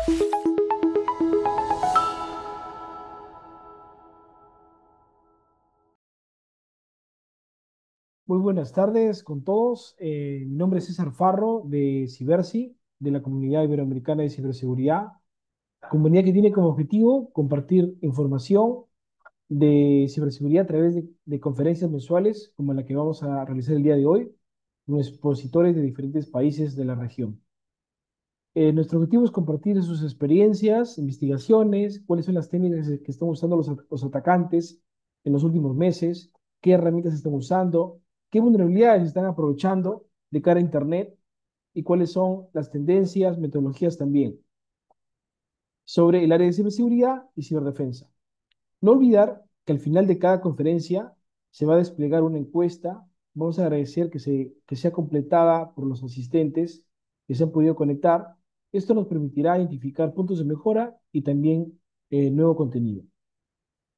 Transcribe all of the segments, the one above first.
Muy buenas tardes con todos. Mi nombre es César Farro de Cibersi, de la Comunidad Iberoamericana de Ciberseguridad, comunidad que tiene como objetivo compartir información de ciberseguridad a través de conferencias mensuales como la que vamos a realizar el día de hoy, con expositores de diferentes países de la región. Nuestro objetivo es compartir sus experiencias, investigaciones, cuáles son las técnicas que están usando los atacantes en los últimos meses, qué herramientas están usando, qué vulnerabilidades están aprovechando de cara a Internet y cuáles son las tendencias, metodologías también sobre el área de ciberseguridad y ciberdefensa. No olvidar que al final de cada conferencia se va a desplegar una encuesta. Vamos a agradecer que sea completada por los asistentes que se han podido conectar. Esto nos permitirá identificar puntos de mejora y también nuevo contenido.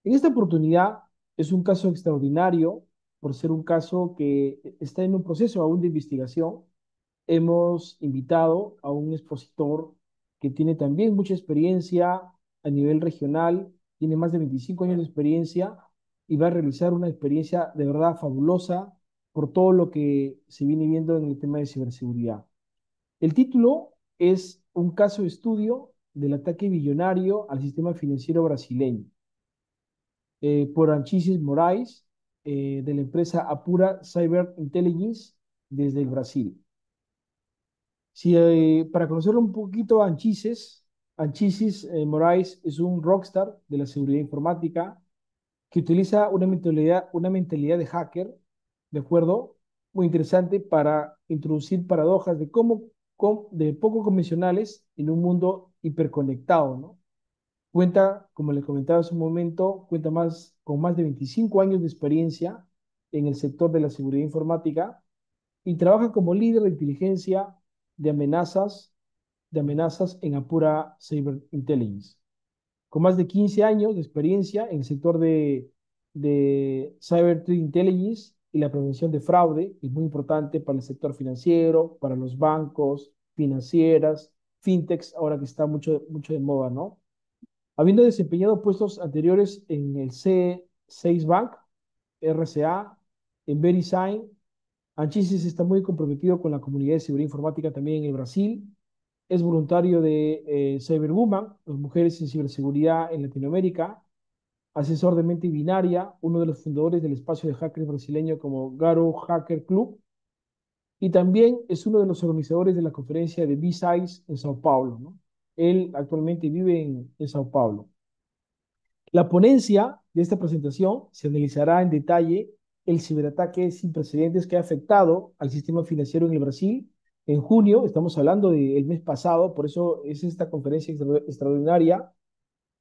En esta oportunidad es un caso extraordinario por ser un caso que está en un proceso aún de investigación. Hemos invitado a un expositor que tiene también mucha experiencia a nivel regional, tiene más de 25 años de experiencia y va a realizar una experiencia de verdad fabulosa por todo lo que se viene viendo en el tema de ciberseguridad. El título es un caso de estudio del ataque billonario al sistema financiero brasileño por Anchises Moraes de la empresa Apura Cyber Intelligence desde el Brasil. Si, para conocerlo un poquito, Anchises Moraes es un rockstar de la seguridad informática que utiliza una mentalidad de hacker, ¿de acuerdo? Muy interesante para introducir paradojas de de poco convencionales en un mundo hiperconectado, ¿no? Cuenta, como le comentaba hace un momento, con más de 25 años de experiencia en el sector de la seguridad informática y trabaja como líder de inteligencia de amenazas, de amenazas en Apura Cyber Intelligence. Con más de 15 años de experiencia en el sector de Cyber Threat Intelligence y la prevención de fraude, que es muy importante para el sector financiero, para los bancos, financieras, fintechs, ahora que está mucho de moda, ¿no? Habiendo desempeñado puestos anteriores en el C6 Bank, RCA, en VeriSign, Anchises está muy comprometido con la comunidad de seguridad informática también en el Brasil. Es voluntario de Cyberwoman, las mujeres en ciberseguridad en Latinoamérica. Asesor de mente binaria, uno de los fundadores del espacio de hackers brasileño como Garo Hacker Club. Y también es uno de los organizadores de la conferencia de B-Size en Sao Paulo, ¿no? Él actualmente vive en Sao Paulo. La ponencia de esta presentación se analizará en detalle el ciberataque sin precedentes que ha afectado al sistema financiero en el Brasil. En junio, estamos hablando del mes pasado, por eso es esta conferencia extraordinaria,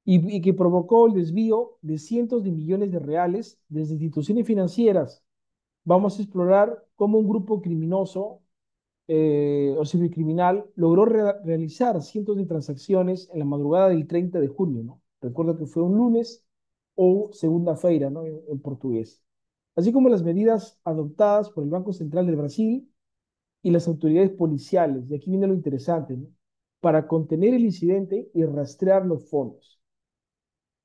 y que provocó el desvío de cientos de millones de reales desde instituciones financieras. Vamos a explorar cómo un grupo criminoso o cibercriminal logró realizar cientos de transacciones en la madrugada del 30 de junio, ¿no? Recuerdo que fue un lunes o segunda-feira, ¿no? En portugués. Así como las medidas adoptadas por el Banco Central del Brasil y las autoridades policiales, y aquí viene lo interesante, ¿no? Para contener el incidente y rastrear los fondos.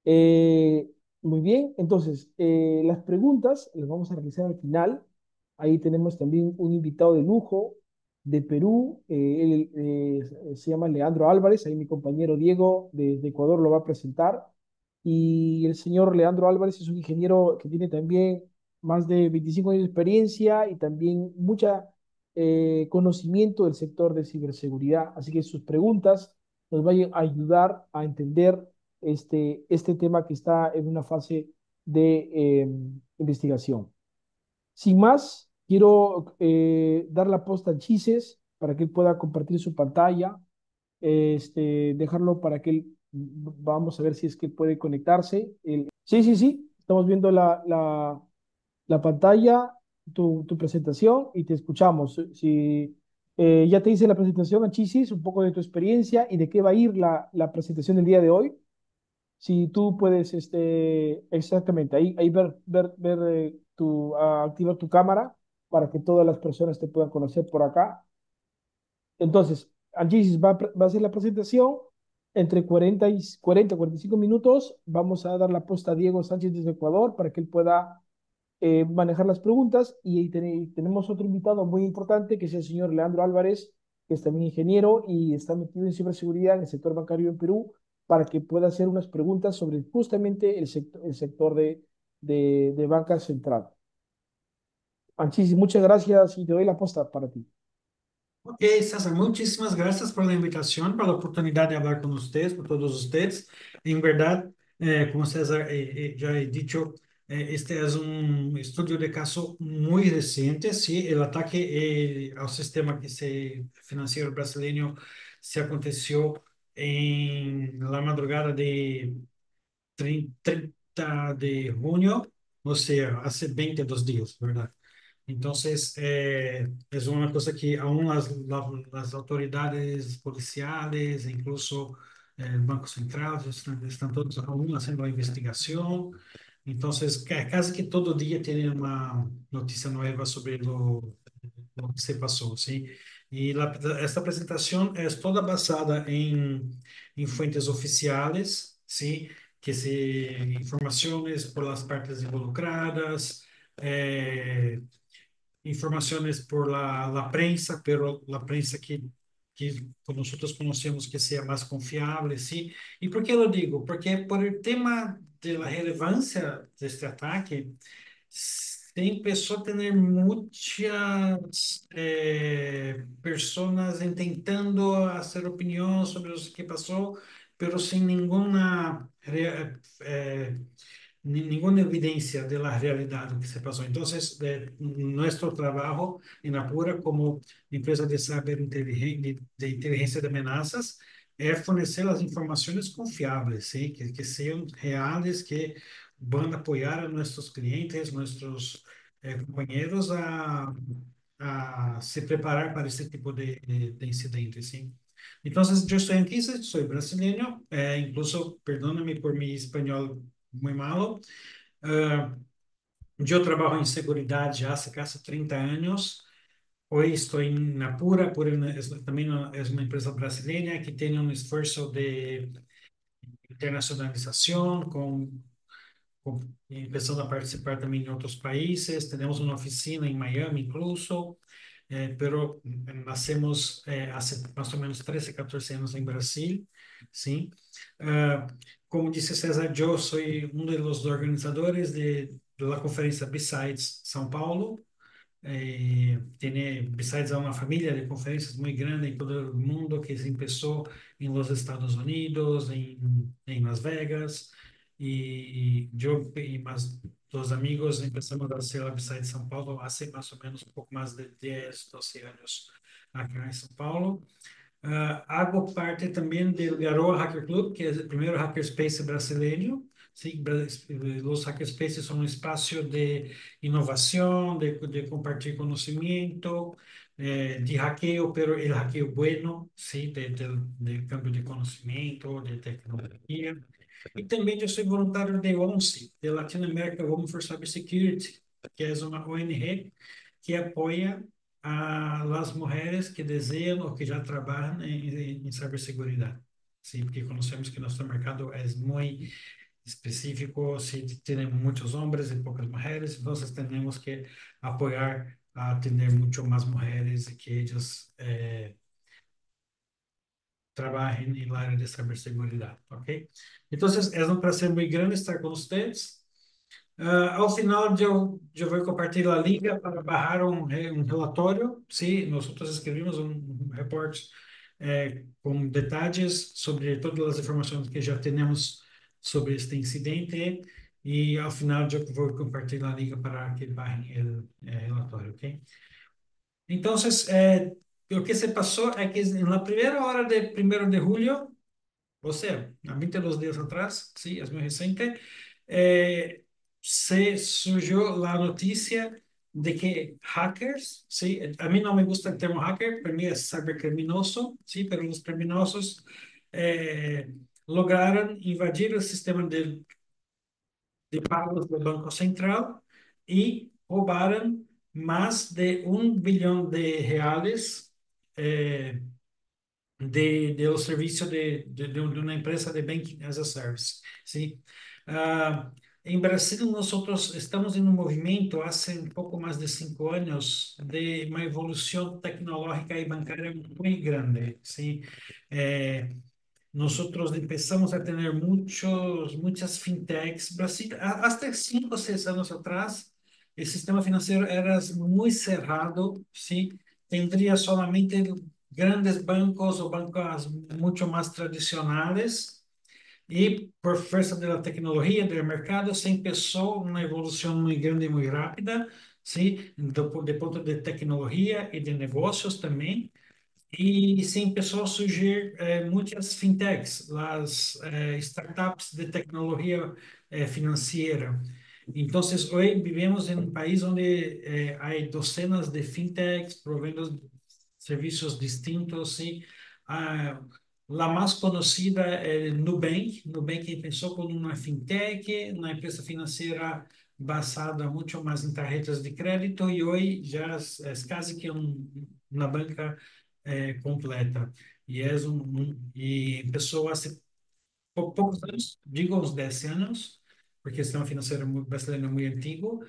Eh, Muy bien, entonces, las preguntas las vamos a realizar al final. Ahí tenemos también un invitado de lujo de Perú. Él se llama Leandro Álvarez. Ahí mi compañero Diego de Ecuador lo va a presentar. Y el señor Leandro Álvarez es un ingeniero que tiene también más de 25 años de experiencia y también mucha conocimiento del sector de ciberseguridad. Así que sus preguntas nos van a ayudar a entender este tema que está en una fase de investigación. Sin más, quiero dar la posta a Chises para que él pueda compartir su pantalla, dejarlo para que él, vamos a ver si es que puede conectarse. Sí, sí, sí, estamos viendo la pantalla, tu presentación y te escuchamos. Si, ya te hice la presentación, Chisis, un poco de tu experiencia y de qué va a ir la presentación del día de hoy. Si tú puedes, exactamente, ahí activar tu cámara para que todas las personas te puedan conocer por acá. Entonces, Angisis va a hacer la presentación Entre 45 minutos vamos a dar la posta a Diego Sánchez desde Ecuador para que él pueda manejar las preguntas y tenemos otro invitado muy importante que es el señor Leandro Álvarez, que es también ingeniero y está metido en ciberseguridad en el sector bancario en Perú, para que pueda hacer unas preguntas sobre justamente el sector de banca central. Anchis, muchas gracias y te doy la posta para ti. Ok, César, muchísimas gracias por la invitación, por la oportunidad de hablar con ustedes, con todos ustedes. En verdad, como César ya he dicho, este es un estudio de caso muy reciente. Sí, el ataque al sistema financiero brasileño se aconteció en la madrugada de 30 de junio, o sea, hace 22 días, ¿verdad? Entonces, es una cosa que aún las autoridades policiales, incluso el Banco Central, están todos aún haciendo la investigación. Entonces, casi que todo día tienen una noticia nueva sobre lo que se pasó, ¿sí? Y esta presentación es toda basada en fuentes oficiales, ¿sí? Informaciones por las partes involucradas, eh, informaciones por la prensa, pero la prensa que nosotros conocemos que sea más confiable, ¿sí? ¿Y por qué lo digo? Porque por el tema de la relevancia de este ataque, se empezó a tener muchas personas intentando hacer opinión sobre lo que pasó, pero sin ninguna evidencia de la realidad que se pasó. Entonces, nuestro trabajo en Apura como empresa de de inteligencia de amenazas es fornecer las informaciones confiables, ¿sí? Que sean reales, que van a apoyar a nuestros clientes, nuestros compañeros a se preparar para este tipo de incidentes, ¿sí? Entonces, yo estoy aquí, soy brasileño, incluso, perdóname por mi español muy malo. Ah, yo trabajo en seguridad ya hace casi 30 años. Hoy estoy en Apura, también es una empresa brasileña que tiene un esfuerzo de internacionalización, empezando a participar también en otros países. Tenemos una oficina en Miami incluso, pero nacemos hace más o menos 13, 14 años en Brasil, ¿sí? Ah, como dice César, yo soy uno de los organizadores de la conferencia Besides São Paulo. Besides, una familia de conferencias muy grande en todo el mundo que se empezó en los Estados Unidos, en Las Vegas, y yo y más dos amigos empezamos a hacer la Besides São Paulo hace más o menos un poco más de 10 12 años acá en São Paulo. Hago parte também do Garoa Hacker Club, que é o primeiro hackerspace brasileiro. Sim, os hackerspaces são um espaço de inovação, de compartilhar conhecimento, de hackeo, pero el hackeo bueno, sim, de cambio de conhecimento, de tecnologia. E também eu sou voluntário de ONCE, de Latin America Women for Cybersecurity, que é uma ONG que apoia a las mujeres que desejam ou que já trabalham em ciberseguridade. Sim, porque conhecemos que nosso mercado é muito específico, se tem muitos homens e poucas mulheres, então temos que apoiar a ter muito mais mulheres e que elas trabalhem em área de ciberseguridade, ok? Então, é um prazer muito grande estar com vocês. Ao final, eu vou compartilhar a liga para barrar um relatório. Sim, nós escrevemos um reporte com detalhes sobre todas as informações que já temos sobre este incidente. E ao final, eu vou compartilhar a liga para que barrem o relatório, ok? Então, o que se passou é que na primeira hora de 1 de julho, o sea, a 22 días atrás, sí, es muy reciente, se surgió la noticia de que hackers, sí, a mí no me gusta el termo hacker, para mí es cybercriminoso, sí, pero los criminosos lograron invadir el sistema de pagos del Banco Central y robaron más de 1 billón de reales de los servicios de una empresa de Banking as a Service, ¿sí? Ah, en Brasil, nosotros estamos en un movimiento hace un poco más de 5 años de una evolución tecnológica y bancaria muy grande, ¿sí? Eh, Nosotros empezamos a tener muchas fintechs. Brasil, hasta 5 o 6 años atrás, el sistema financiero era muy cerrado, ¿sí? Tendría solamente grandes bancos o bancos mucho más tradicionales. Y por fuerza de la tecnología, del mercado, se empezó una evolución muy grande y muy rápida, ¿sí? De punto de tecnología y de negocios también. Y se empezó a surgir muchas fintechs, las startups de tecnología financiera. Entonces, hoy vivimos en un país donde hay docenas de fintechs proveyendo servicios distintos, ¿sí? Ah, la más conocida es Nubank. Nubank empezó con una fintech, una empresa financiera basada mucho más en tarjetas de crédito y hoy ya es casi que una banca completa. E começou há poucos anos, digo uns 10 anos, porque o sistema financeiro brasileiro é muito antigo,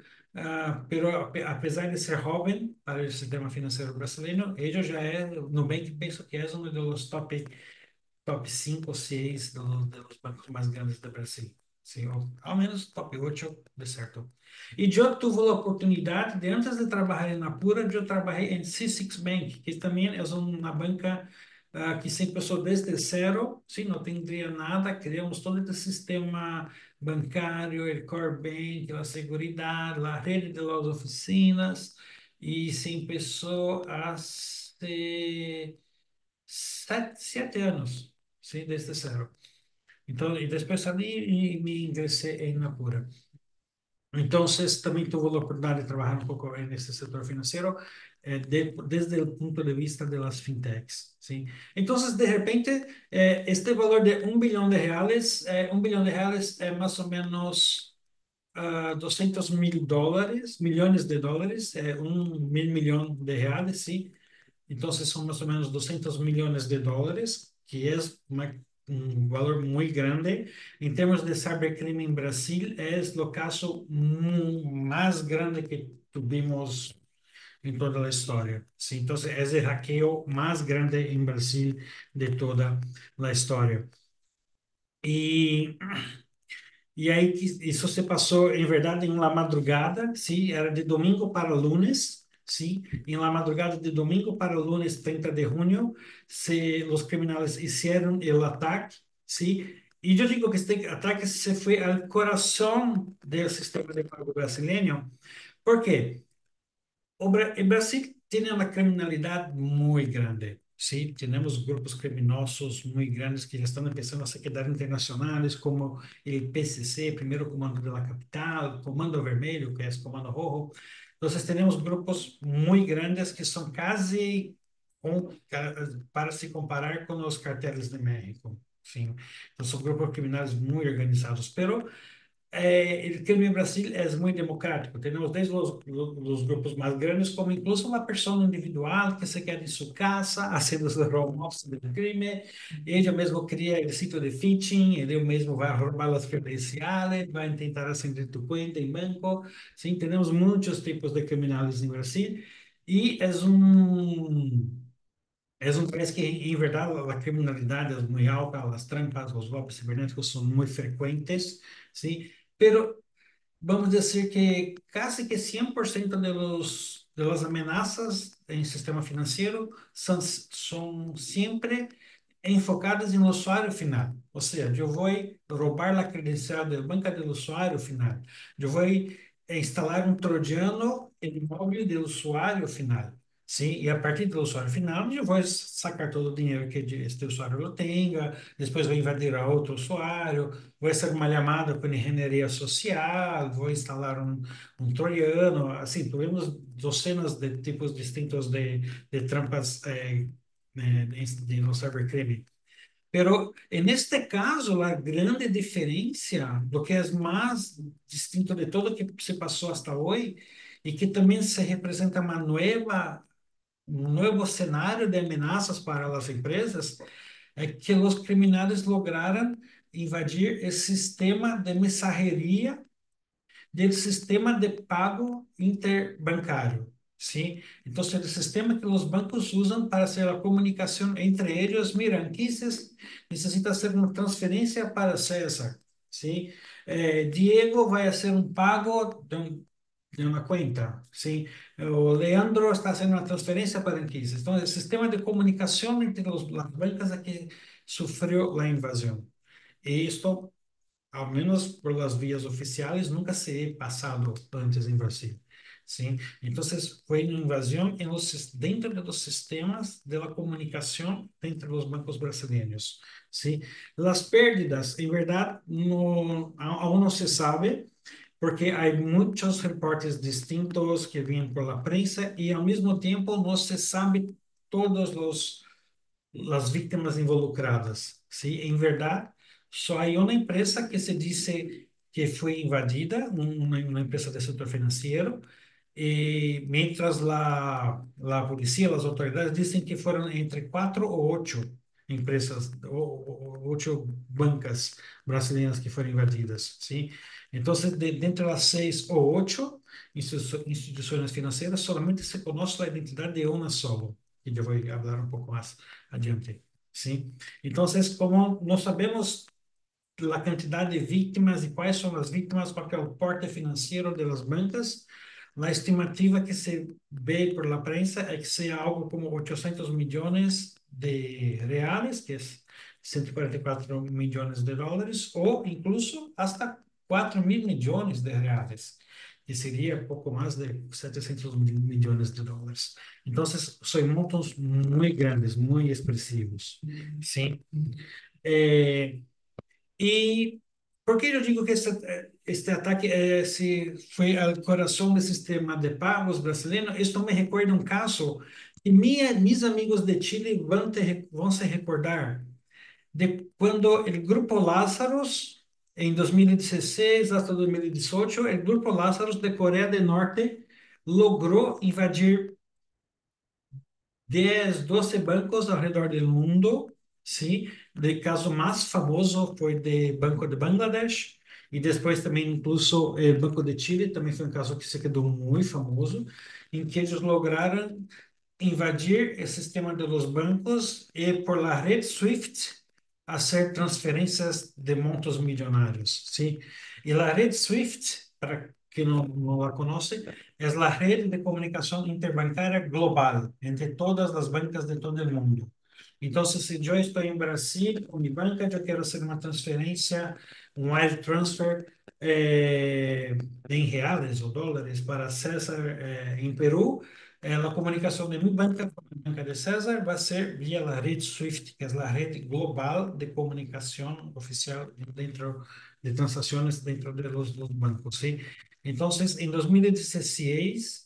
pero apesar de ser jovem para o sistema financeiro brasileiro, ele já é, Nubank penso que é um dos top 5 ou 6 dos bancos mais grandes do Brasil. Sim, ou ao menos top 8 de certo. E eu tive a oportunidade de, antes de trabalhar na Pura, eu trabalhei em C6 Bank, que também é uma banca que se começou desde zero, sim, não tendria nada, criamos todo esse sistema bancário, o core bank, a seguridade, a rede de las oficinas, e se começou a se 7 anos, sim, desde zero. Então, e depois ali me ingressei em Napura. Então, também tive a oportunidade de trabalhar um pouco nesse setor financeiro, desde o ponto de vista das fintechs, sim. Então, de repente, este valor de 1 bilhão de reais, 1 bilhão de reais é mais ou menos 200 mil dólares, milhões de dólares, 1.000 milhões de reais, sim. Entonces son más o menos 200 millones de dólares, que es un valor muy grande. En términos de cybercrime en Brasil, es lo caso más grande que tuvimos en toda la historia. ¿Sí? Entonces es el hackeo más grande en Brasil de toda la historia. Y E aí isso se passou, em verdade, em la madrugada, sim, era de domingo para lunes, sim, em la madrugada de domingo para lunes 30 de junho, os criminais fizeram o ataque, sim, e eu digo que este ataque se foi ao coração do sistema de pago brasileiro, por quê? El Brasil tiene una criminalidad muy grande, ¿sí? Tenemos grupos criminosos muy grandes que ya están empezando a se quedar internacionales, como el PCC, Primeiro Comando de la Capital, Comando Vermelho, que es Comando Rojo. Entonces, tenemos grupos muy grandes que son casi para se comparar con los carteles de México, ¿sí? Entonces, son grupos criminales muy organizados, pero el crime en Brasil es muy democrático. Tenemos desde los grupos más grandes como incluso una persona individual que se queda en su casa haciendo su home office del crime. Ella mesmo cria el sitio de phishing, ele mesmo vai roubar las credenciales, vai tentar acender tu cuenta en banco. Sim, tenemos muchos tipos de criminales en Brasil y es un país que, en verdad, la criminalidad es muy alta, las trampas, los golpes cibernéticos son muy frecuentes, ¿sí? Pero vamos a decir que casi que 100% de las amenazas en sistema financiero son siempre enfocadas en el usuario final. O sea, yo voy a robar la credencial del banco del usuario final. Yo voy a instalar un troyano en el móvil del usuario final. Sim, e a partir do usuário final, eu vou sacar todo o dinheiro que este usuário lo tenha, depois vou invadir a outro usuário, vou fazer uma chamada com engenharia social, vou instalar um troiano, assim, tivemos docenas de tipos distintos de trampas no cybercrime. Pero en este caso, a grande diferença do que é mais distinto de todo o que se passou hasta hoje, e que também se representa uma nova un nuevo escenario de amenazas para las empresas é que os criminosos lograram invadir o sistema de mensageria do sistema de pago interbancário, sim? Então, é o sistema que os bancos usam para fazer a comunicação entre eles. Mira, aqui se necessita fazer uma transferência para César, sim? Diego vai fazer um pago de uma conta, sim? O Leandro está fazendo uma transferência para Anquises. Então, o sistema de comunicação entre as bancas é que sofreu a invasão. E isto ao menos por las vías oficiales, nunca se ha pasado antes en Brasil. ¿Sí? Entonces, fue una invasión dentro de los sistemas de la comunicación entre los bancos brasileños. ¿Sí? Las pérdidas, en verdad, no, aún no se sabe, porque hay muchos reportes distintos que vienen por la prensa y al mismo tiempo no se sabe todos los las vítimas involucradas. ¿Sí? En verdad, só hay una empresa que se dice que fue invadida, una empresa del sector financiero, y mientras la policía, las autoridades dicen que fueron entre 4 o 8 empresas, o 8 bancas brasileñas que fueron invadidas, ¿sí? Entonces, de entre las 6 o 8 instituciones financieras, solamente se conoce la identidad de una solo, y yo voy a hablar un poco más adiante, ¿sí? Entonces, como no sabemos la cantidad de víctimas y cuáles son las víctimas, cuál es el porte financiero de las bancas, la estimativa que se ve por la prensa es que sea algo como 800 millones de reales, que es 144 millones de dólares, o incluso hasta 4.000 millones de reales, que sería poco más de 700 millones de dólares. Entonces, son montos muy grandes, muy expresivos, ¿sí? Eh, ¿Y por qué yo digo que este ataque fue al corazón del sistema de pagos brasileño? Esto me recuerda un caso que mis amigos de Chile van se recordar de cuando el Grupo Lázaros, en 2016 hasta 2018, el Grupo Lázaros de Corea del Norte logró invadir 10, 12 bancos ao redor do mundo, sim. O caso mais famoso foi de Banco de Bangladesh e depois também incluso o Banco de Chile, também foi um caso que se quedou muito famoso, em que eles lograram invadir o sistema de los bancos e por la red SWIFT hacer transferências de montos milionários, ¿sí? E a rede SWIFT, para quem não a conhece, é a rede de comunicação interbancária global entre todas as bancas de todo o mundo. Então, se eu estou em Brasil, com minha banca, eu quero fazer uma transferência, um wire transfer em reais ou dólares para César em Peru, a comunicação de minha banca com a banca de César vai ser via a rede SWIFT, que é a rede global de comunicação oficial dentro de transações dentro de los bancos, ¿sí? Então, em 2016,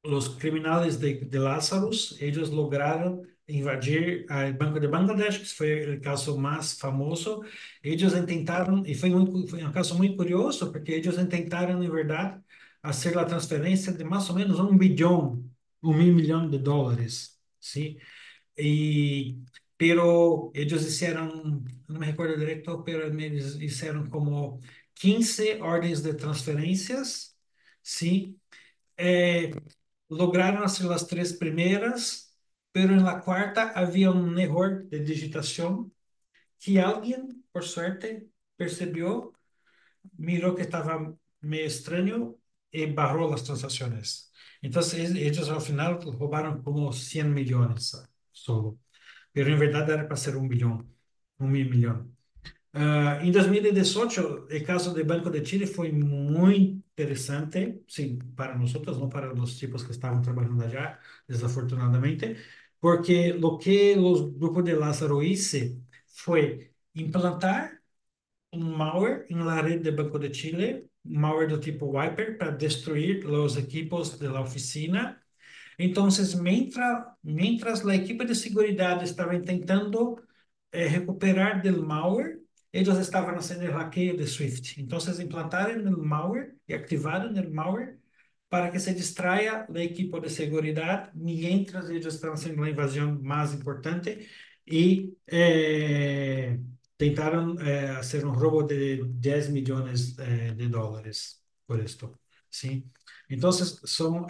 los criminales de Lazarus, ellos lograron invadir el Banco de Bangladesh, que fue el caso más famoso. Ellos intentaron, y fue un caso muy curioso, porque ellos intentaron, en verdad, hacer la transferencia de más o menos 1 billón, 1.000 millones de dólares, ¿sí? Y, pero ellos hicieron, no me recuerdo directo, pero ellos hicieron como 15 órdenes de transferencias, ¿sí? Eh, Lograram hacer las tres primeras, pero en la cuarta había un error de digitación que alguien, por suerte, percibió, miró que estaba medio extraño y barró las transacciones. Entonces, ellos al final robaron como 100 millones solo, pero en verdad era para ser 1 billón, 1.000 millones. Em 2018, o caso do Banco de Chile foi muito interessante, sim, para nós, não para os tipos que estavam trabalhando allá, desafortunadamente, porque o que o grupo de Lázaro hice foi implantar um malware na rede do Banco de Chile, um malware do tipo Wiper, para destruir os equipos da oficina. Então, mientras a equipe de segurança estava tentando recuperar del malware, ellos estaban haciendo el hackeo de Swift. Entonces implantaron el malware y activaron el malware para que se distraia o equipo de segurança, mientras eles estão fazendo a invasão mais importante e tentaram fazer um roubo de 10 milhões de dólares por isto. Sim. Então, são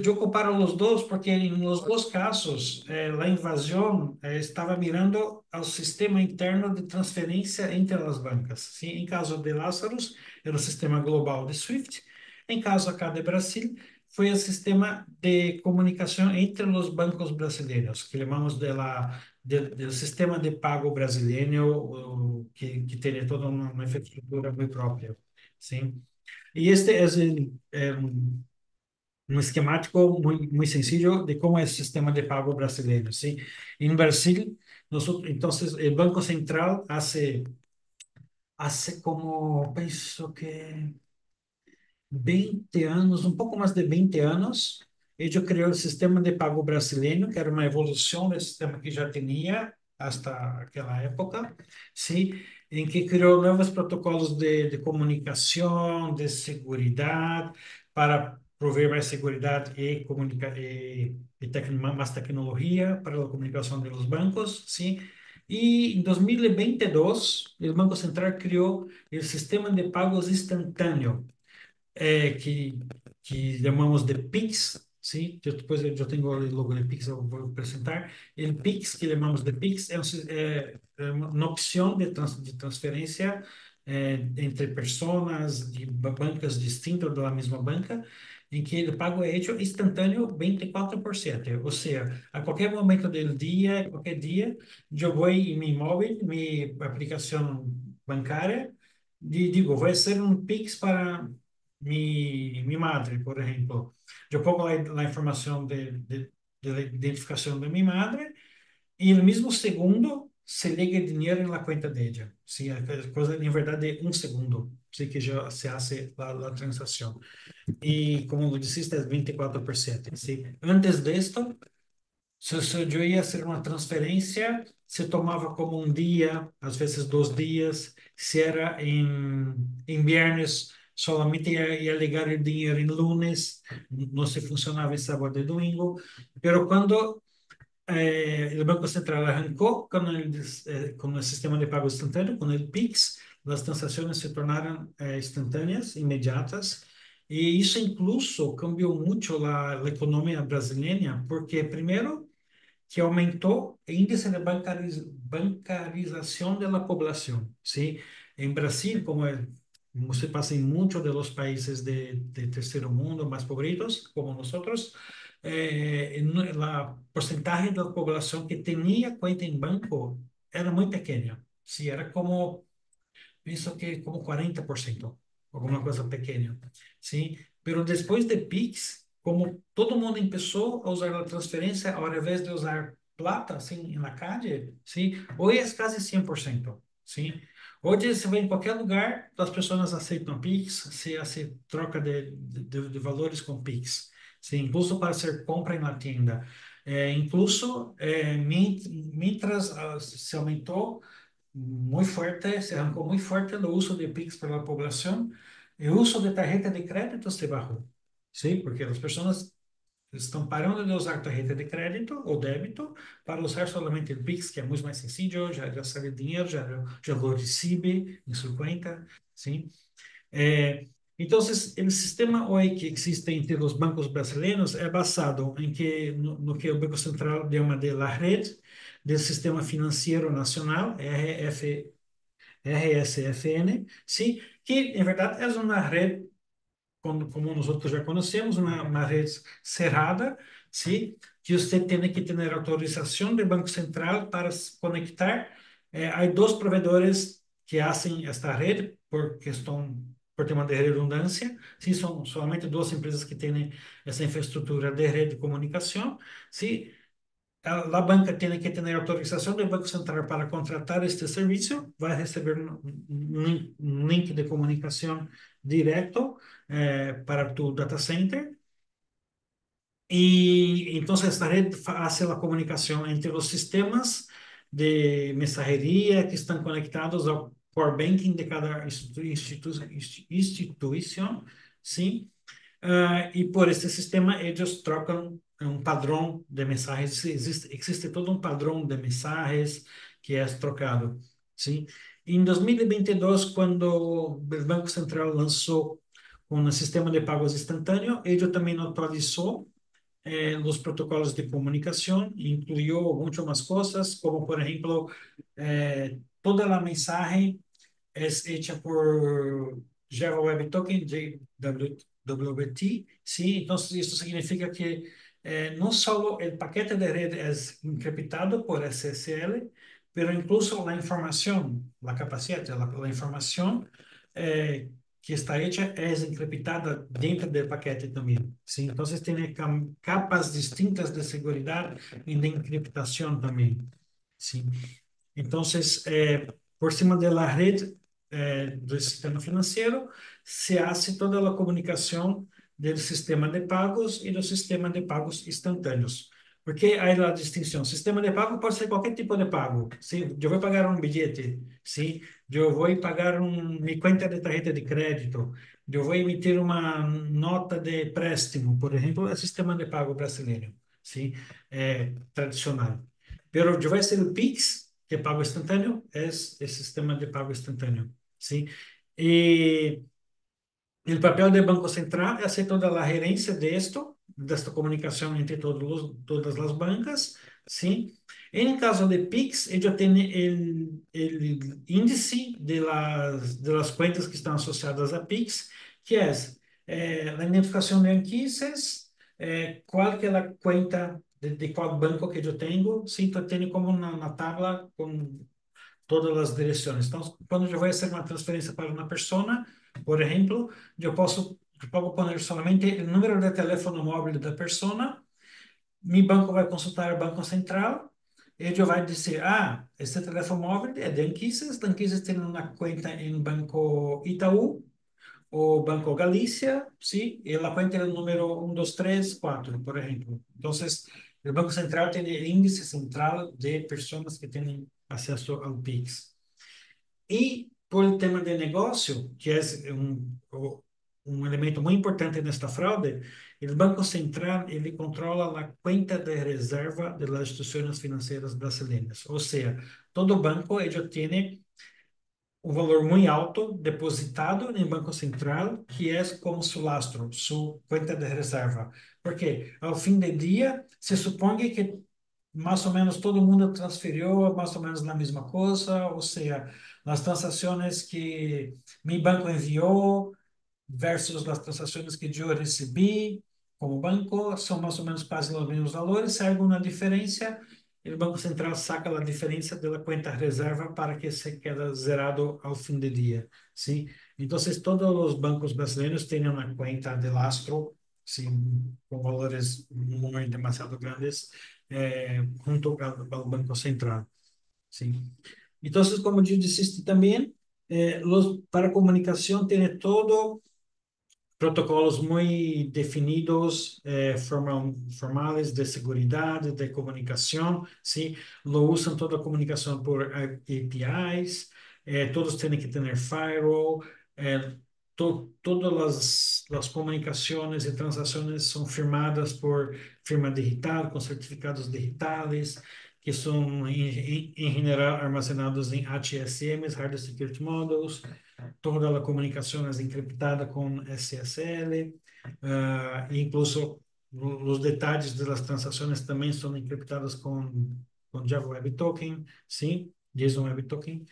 eu comparo os dois porque nos dois casos a invasão estava mirando ao sistema interno de transferência entre as bancas. Sim? Em caso de Lazarus, era o sistema global de SWIFT. Em caso acá de Brasil, foi o sistema de comunicação entre os bancos brasileiros, que chamamos do sistema de pago brasileiro, que tem toda uma infraestrutura muito própria. Sim? E este é um esquemático muito sencillo de como é o sistema de pago brasileiro, ¿sí? Em Brasil, nosotros, entonces, el Banco Central hace como, penso que 20 anos, um pouco mais de 20 anos, ele criou o sistema de pago brasileiro, que era uma evolução do sistema que já tinha hasta aquela época, sim, em que criou novos protocolos de comunicação, de segurança, para prover mais segurança e mais tecnologia para a comunicação dos bancos, sim. E em 2022, o Banco Central criou o sistema de pagos instantâneo, que chamamos de Pix, sim? Depois eu já tenho o logo de Pix, eu vou apresentar. O Pix, que chamamos de Pix, é uma opção de transferência entre pessoas de bancas distintas da mesma banca, em que o pago é feito instantâneo 24%. Ou seja, a qualquer momento do dia, qualquer dia, eu vou em meu móvel, minha aplicação bancária, e digo, vai ser um Pix para mi madre, por ejemplo. Yo pongo la información de la identificación de mi madre y el mismo segundo se liga el dinero en la cuenta de ella. Sí, es cosa en verdad de un segundo, sí que ya se hace la transacción. Y como lo dijiste, es 24%. ¿Sí? Antes de esto, se eu ia fazer uma transferência, se tomava como um dia, às vezes 2 dias. Se era em viernes, solamente ia ligar o dinheiro em lunes, não se funcionava em sábado e domingo. Pero quando o Banco Central arrancou com o sistema de pago instantâneo, com o Pix, as transações se tornaram instantâneas, imediatas. E isso incluso cambiou muito a economia brasileira, porque primeiro que aumentou o índice de bancarização da população, ¿sí? Em Brasil, como se passa em muitos dos países de terceiro mundo, mais pobritos, como nós, a porcentagem da população que tinha conta em banco era muito pequena, ¿sí? Era como penso que como 40%, alguma coisa pequena, sim. Pero depois de Pix, como todo mundo começou a usar a transferência ao invés de usar plata, assim, na calle, sim, hoje é quase 100%, sim. Hoje você vai em qualquer lugar, as pessoas aceitam Pix, se troca de valores com Pix, sim, incluso para ser compra na tienda. Incluso, mientras se aumentou muy fuerte, se arrancó muy fuerte el uso de Pix para la población. El uso de tarjeta de crédito se bajó, ¿sí? Porque las personas estão parando de usar tarjeta de crédito ou débito para usar solamente o Pix, que é muito mais sencillo, já sabe o dinheiro, já lo recebe em sua conta, sim? Então, o sistema hoje que existe entre os bancos brasileiros é basado em que no que o Banco Central chama de la rede do Sistema Financeiro Nacional, RSFN, sim, que em verdade é uma rede como nós outros já conhecemos, uma rede cerrada, sim, que você tem que ter autorização do Banco Central para se conectar. Há dois provedores que fazem esta rede por tema de redundância. Sim, são somente duas empresas que têm essa infraestrutura de rede de comunicação. Sim, a banca tem que ter autorização do Banco Central para contratar este serviço, vai receber um link de comunicação direto para tu data center. E então esta rede faz a comunicação entre os sistemas de mensageria que estão conectados ao core banking de cada instituição, sim, e por este sistema eles trocam um padrão de mensagens. Existe todo um padrão de mensagens que é trocado, sim. Em 2022, quando o Banco Central lançou um sistema de pagos instantâneo, ele também atualizou los protocolos de comunicación, incluyó muchas cosas, como por ejemplo, toda la mensaje es hecha por Java Web Token, JWT, ¿sí? Entonces, esto significa que no solo el paquete de red es encriptado por SSL, pero incluso la información, la capacidad, la información eh, que está hecha es encriptada dentro del paquete también, ¿sí? Entonces, tiene capas distintas de seguridad y de encriptación también, ¿sí? Entonces, por cima de la red do sistema financeiro, se hace toda a comunicação do sistema de pagos e do sistema de pagos instantâneos. Porque aí a distinção, sistema de pago pode ser qualquer tipo de pago. Se eu vou pagar um bilhete, sim, eu vou pagar minha conta de tarjeta de crédito, eu vou emitir uma nota de préstimo, por exemplo, é sistema de pago brasileiro, sim, tradicional. Pero eu vai ser o Pix, que é pago instantâneo, é sistema de pago instantâneo. ¿Sí? Y el papel del Banco Central es hacer toda la gerencia de esta comunicación entre todas las bancas, ¿sí? En el caso de Pix, ellos tienen el índice de las cuentas que están asociadas a Pix, que es la identificación de anquises, cuál que es la cuenta de cuál banco que yo tengo, ¿sí? Entonces tiene como una tabla con todas as direções. Então, quando eu vou fazer uma transferência para uma pessoa, por exemplo, eu posso pôr somente o número de telefone móvel da pessoa, meu banco vai consultar o Banco Central, e ele vai dizer, este telefone móvel é de Anquises tem uma conta em Banco Itaú, o Banco Galícia, sim, e a conta é o número 1, 2, 3, 4, por exemplo. Então, o Banco Central tem o índice central de pessoas que têm acesso ao Pix. E por el tema de negócio, que é um elemento muito importante nesta fraude, o Banco Central ele controla a conta de reserva das instituições financeiras brasileiras. Ou seja, todo banco ele tem um valor muito alto depositado no Banco Central, que é como seu lastro, sua conta de reserva. Porque ao fim do dia, se supõe que mais ou menos todo mundo transferiu mais ou menos na mesma coisa, ou seja, as transações que meu banco enviou versus as transações que eu recebi como banco são mais ou menos quase os mesmos valores. Se há alguma diferença, o Banco Central saca a diferença da conta reserva para que se quede zerado ao fim do dia, sim? Então, todos os bancos brasileiros têm uma conta de lastro, sim, com valores muito demasiado grandes, junto ao Banco Central, sim. Então, como eu disse também, para comunicação tem todo protocolos muito definidos, formais de segurança, de comunicação, sim, lo usam toda a comunicação por APIs, todos têm que ter firewall, todas as comunicações e transações são firmadas por firma digital, com certificados digitais, que são, em geral, armazenados em HSMs, Hard Security Models, toda a comunicação é encriptada com SSL, incluso os detalhes das transações também são encriptados com Java Web Token, sim, JSON Web Token.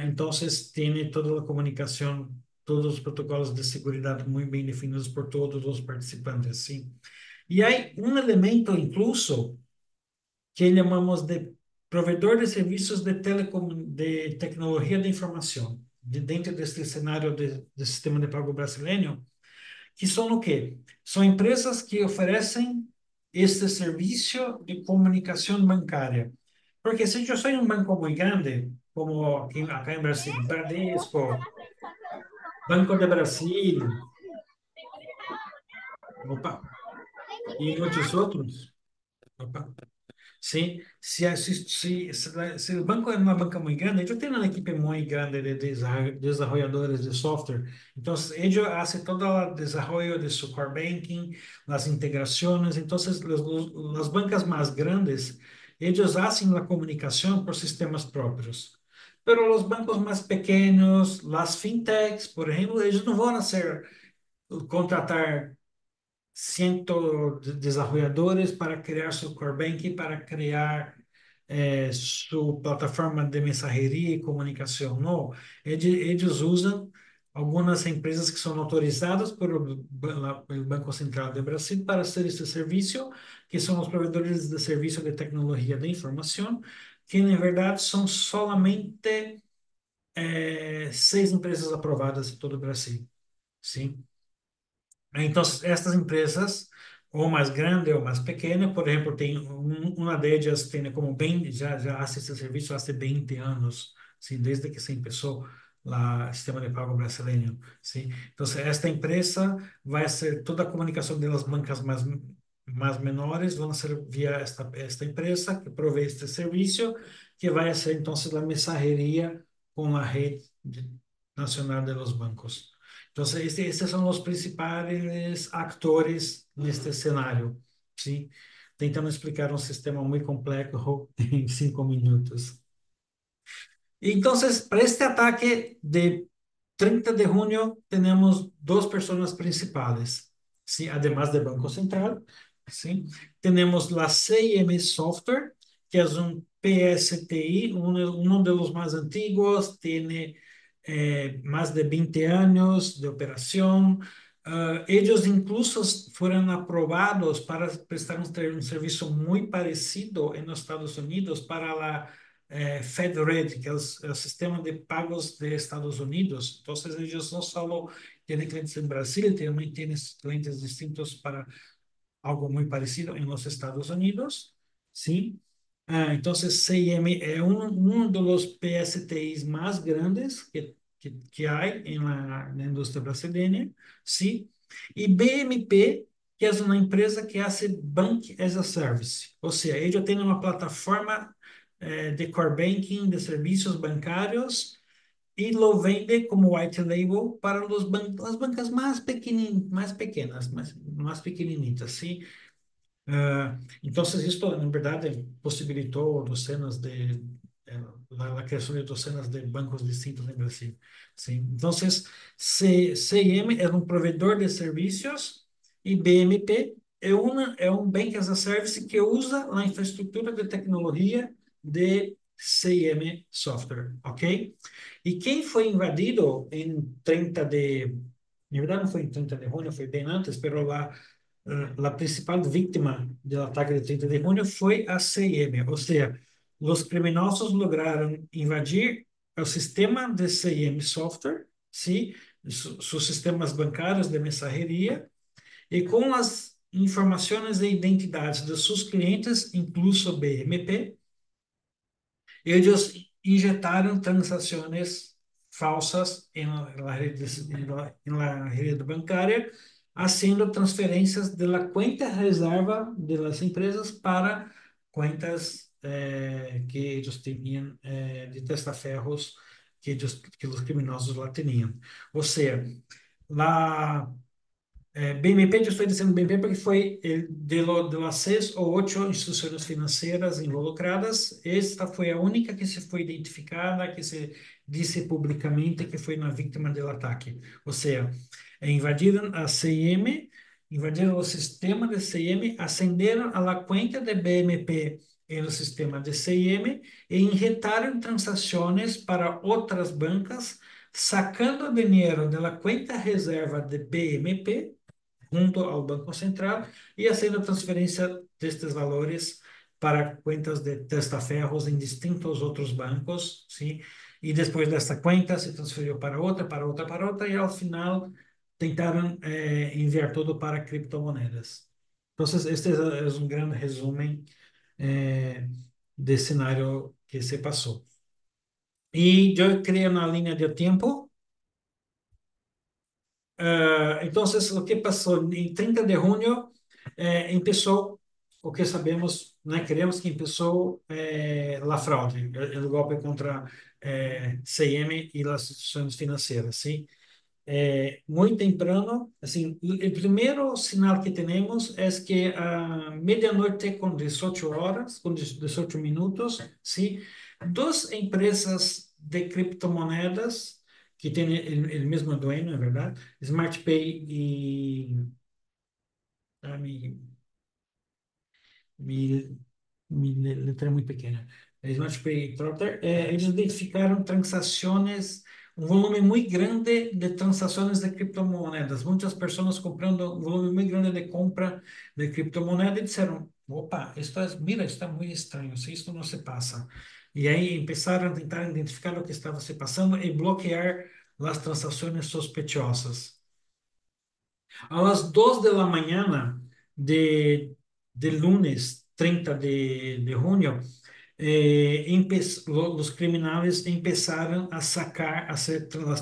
Então, tem toda a comunicação, todos os protocolos de segurança muito bem definidos por todos os participantes, sim. E aí, um elemento incluso que chamamos de provedor de serviços de tecnologia de informação, dentro deste cenário de sistema de pago brasileiro, que são o quê? São empresas que oferecem este serviço de comunicação bancária. Porque se eu sou um banco muito grande, como aqui em Brasil, Bradesco, Banco de Brasil, opa, e muitos outros, opa. ¿sí? Si el banco es una banca muy grande, ellos tienen una equipo muy grande de desarrolladores de software. Entonces, ellos hacen todo el desarrollo de su core banking, las integraciones. Entonces, las bancas más grandes, ellos hacen la comunicación por sistemas propios. Pero los bancos más pequeños, las fintechs, por ejemplo, ellos no van a hacer contratar desarrolladores para criar su core banking, para criar su plataforma de mensajería y comunicación. No, ellos usam algumas empresas que são autorizadas pelo Banco Central do Brasil para hacer este serviço, que são os provedores de serviço de tecnologia da informação, que na verdade são solamente 6 empresas aprovadas em todo o Brasil. Sim. Entonces, estas empresas, ou mais grande ou mais pequena, por exemplo, tem uma delas tem como bem, já hace esse serviço há 20 anos, sim, desde que se começou o sistema de pago brasileiro, sim. Então, esta empresa vai ser toda a comunicação das bancas mais menores, vão ser via esta empresa que provê este serviço, que vai ser então a mensageria com a rede nacional de los bancos. Entonces, estos son los principales actores neste cenário, ¿sí? Tentando explicar um sistema muito complexo em 5 minutos. Entonces, para este ataque de 30 de junio, tenemos dos personas principales, ¿sí? Además del Banco Central, ¿sí? Tenemos la CIM Software, que es un PSTI, uno de los más antiguos, tiene más de 20 años de operación. Ellos incluso fueron aprobados para prestar un servicio muy parecido en los Estados Unidos para la FedRed, que é o sistema de pagos de Estados Unidos. Então, eles não só têm clientes em Brasil, também têm clientes distintos para algo muito parecido em los Estados Unidos, sim. Então, CIM é um dos PSTIs mais grandes que há na indústria brasileira, sim. E BMP, que é uma empresa que faz Bank as a Service, ou seja, ele tem uma plataforma de core banking, de serviços bancários, e lo vende como white label para as bancas mais pequenas, mais pequenininhas, sim. Então, isto, na verdade, possibilitou docenas a criação de docenas de bancos distintos no Brasil. Sim. Então, CIM é um provedor de serviços e BMP é um Bank as a Service que usa a infraestrutura de tecnologia de CIM Software, ok? E quem foi invadido em 30 de... Na verdade, não foi em 30 de junho, foi bem antes, mas lá a principal vítima do ataque de 30 de junho foi a CIM, ou seja, os criminosos lograram invadir o sistema de CIM Software, sim, seus sistemas bancários de mensageria, e com as informações e identidades dos seus clientes, incluso BMP, eles injetaram transações falsas na rede bancária, haciendo transferências de la cuenta reserva de las empresas para cuentas que eles tinham de testaferros que os criminosos lá tinham. Ou seja, lá BMP, yo estoy diciendo BMP porque fue de las 6 ou 8 instituciones financeiras involucradas, esta foi a única que se foi identificada, que se disse publicamente que foi uma vítima do ataque. Ou seja, invadiram a CIM, invadiram o sistema de CIM, ascenderam a la cuenta de BMP no sistema de CIM e injetaram transações para outras bancas, sacando dinheiro da conta reserva de BMP junto ao Banco Central e fazendo transferência destes valores para contas de testaferros em distintos outros bancos, sim? E depois desta conta se transferiu para outra, para outra, para outra, e ao final tentaram enviar tudo para criptomoedas. Então, este é um grande resumo do cenário que se passou. E eu criei uma linha de tempo. Entonces, lo que pasó en 30 de junio, empezó o que sabemos, né, queremos que começou a fraude, o golpe contra CM e as instituições financeiras, sim? Muy temprano, assim, o primeiro sinal que temos é que a medianoite com 18 horas, com 18 minutos, sim, duas empresas de criptomoedas que têm o mesmo dueño, é verdade? SmartPay e ah, mi, mi letra é muito pequena. Smart Pay Trotter, eles identificaram transações, um volume muito grande de transações de criptomoedas. Muitas pessoas comprando um volume muito grande de compra de criptomoedas e disseram: opa, mira, está muito estranho, se isto não se passa. E aí começaram a tentar identificar o que estava se passando e bloquear as transações sospechosas. A las 2 de la mañana de lunes 30 de junio, os criminais começaram a sacar as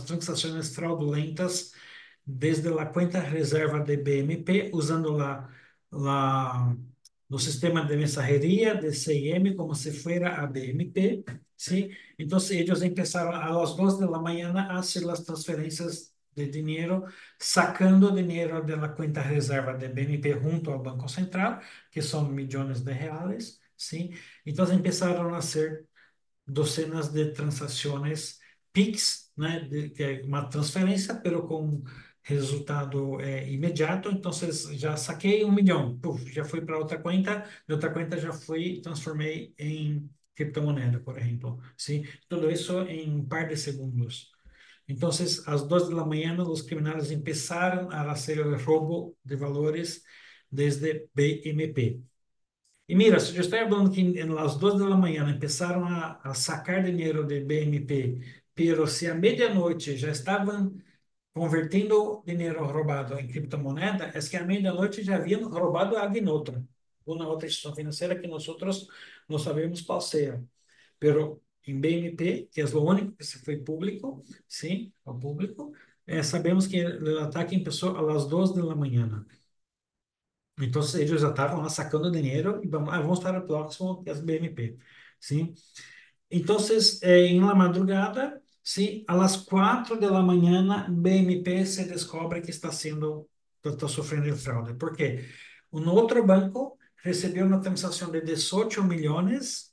transações fraudulentas desde a conta reserva de BMP, usando no sistema de mensageria de CIM como se fuera a BMP, ¿sí? Entonces ellos empezaron a las 2 de la mañana a hacer las transferencias de dinheiro, sacando dinheiro da conta reserva de BMP junto ao Banco Central, que são milhões de reais, sim? Então começaram a ser docenas de transações PIX, né, que é uma transferência, pero com resultado imediato. Então, já saquei 1 milhão, puf, já fui para de outra conta já fui, transformei em criptomoeda, por exemplo. Sim, tudo isso em um par de segundos. Então, às 2 da manhã, os criminais começaram a fazer o roubo de valores desde BMP. E mira, eu estou falando que às 2 da manhã começaram a sacar dinheiro de BMP, pero se à medianoite já estavam convertendo dinheiro roubado em criptomoeda, é que à medianoite já haviam roubado algo em outra, uma outra instituição financeira que nós outros não sabemos qual seja. Pero em BMP, que é o único que se foi público, sim, ao público, sabemos que o ataque começou às 2 da manhã. Então, eles já estavam lá sacando dinheiro e vamos para o próximo, que é as BMP. Sim? Então, em la madrugada, sim, a las 4 de la mañana, BMP se descobre que está sofrendo fraude. Por quê? Um outro banco recebeu uma transação de 18 milhões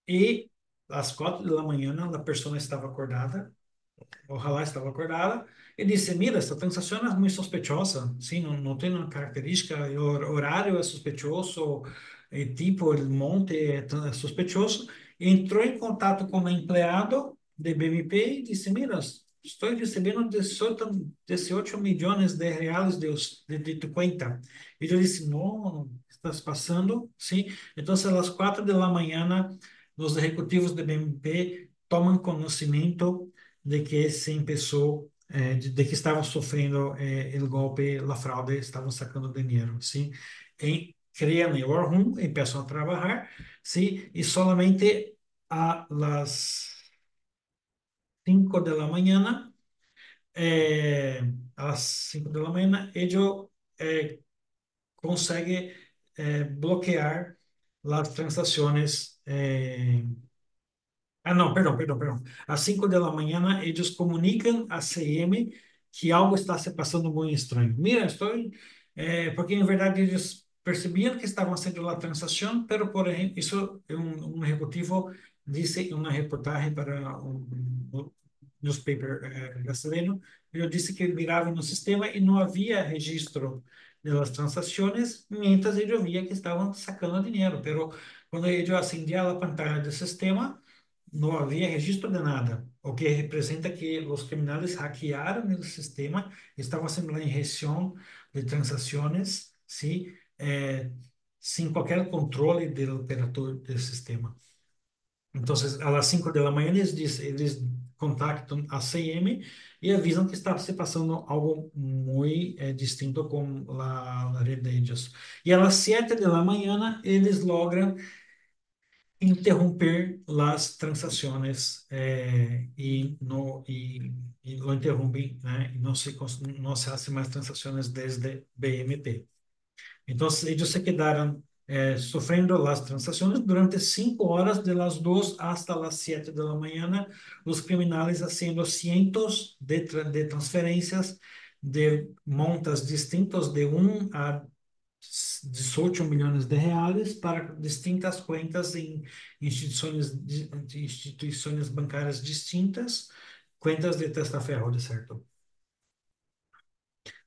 e às 4 da manhã a pessoa estava acordada, ojalá estava acordada, e disse: mira, esta transação é muito sospechosa, sim, não tem uma característica, o horário é sospechoso, o tipo, o monte é sospechoso. Entrou em contato com o empregado de BMP e disse: mira, estou recebendo 18 milhões de reais de tu conta. E ele disse: não, estás passando, sim. Então, às 4 da manhã, os executivos de BMP tomam conhecimento de que se começou de que estavam sofrendo o golpe, a fraude, estavam sacando dinheiro, sim? Criam o War Room, começam a trabalhar, sim? E solamente a las 5 de la mañana, eh, a las 5 de la mañana, ellos conseguem bloquear as transações. Não, perdão. Às 5 da manhã, eles comunicam a CM que algo está se passando muito estranho. Mira, porque em verdade eles percebiam que estavam fazendo a transação, pero por exemplo, isso um executivo disse em uma reportagem para um newspaper brasileiro, ele disse que miravam no sistema e não havia registro das transações, mientras ele via que estavam sacando dinheiro, pero quando ele acendia a pantalla do sistema não havia registro de nada, o que representa que os criminais hackearam o sistema, estavam fazendo a injeção de transações, sim, sem qualquer controle do operador do sistema. Então, às 5 da manhã, eles contactam a CM e avisam que está se passando algo muito distinto com a rede de ellos. E às 7 da manhã, eles logram interromper as transações e lo interrompem, né? E não se hace mais transações desde BMP. Então, eles se quedaram sufriendo las transacciones durante 5 horas, de las 2 hasta las 7 de la mañana, los criminales haciendo cientos de transferencias de montas distintos de 1 a 18 millones de reais para distintas cuentas em instituições bancárias distintas, cuentas de testaferro, de certo.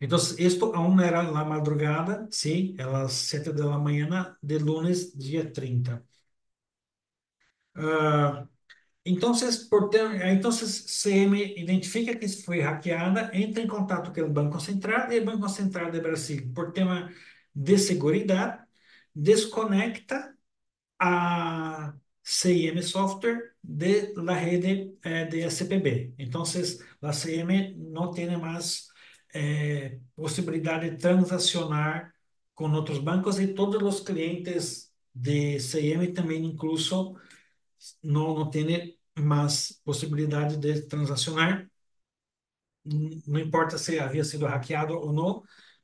Entonces, esto aún era la madrugada, sí, a las 7 de la mañana de lunes, día 30. Ah, entonces, CM identifica que foi hackeada, entra em contato com o Banco Central e o Banco Central de Brasil, por tema de segurança, desconecta a CIM Software de la rede de SPB. Entonces, la CM no tiene más posibilidad de transacionar con otros bancos y todos los clientes de CM también incluso no tienen más posibilidad de transacionar. No importa si había sido hackeado o no,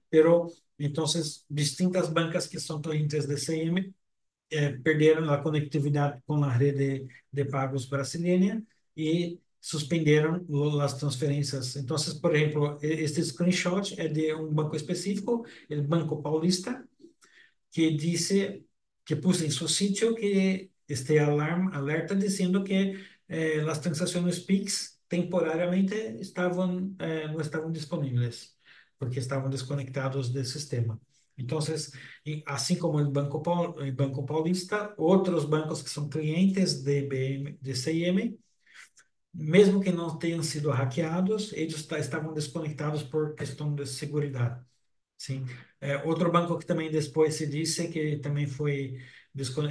pero entonces distintas bancas que son clientes de CM perderam a conectividade com a rede de pagos brasileira e suspenderam as transferências. Então, por exemplo, este screenshot é de um banco específico, o Banco Paulista, que disse que puse em seu sítio que este alerta dizendo que as transações PIX temporariamente não estavam disponíveis, porque estavam desconectados do sistema. Então, assim como o Banco Paulista, outros bancos que são clientes de CIM, mesmo que não tenham sido hackeados, eles estavam desconectados por questão de segurança. Sim. Outro banco que também depois se disse que também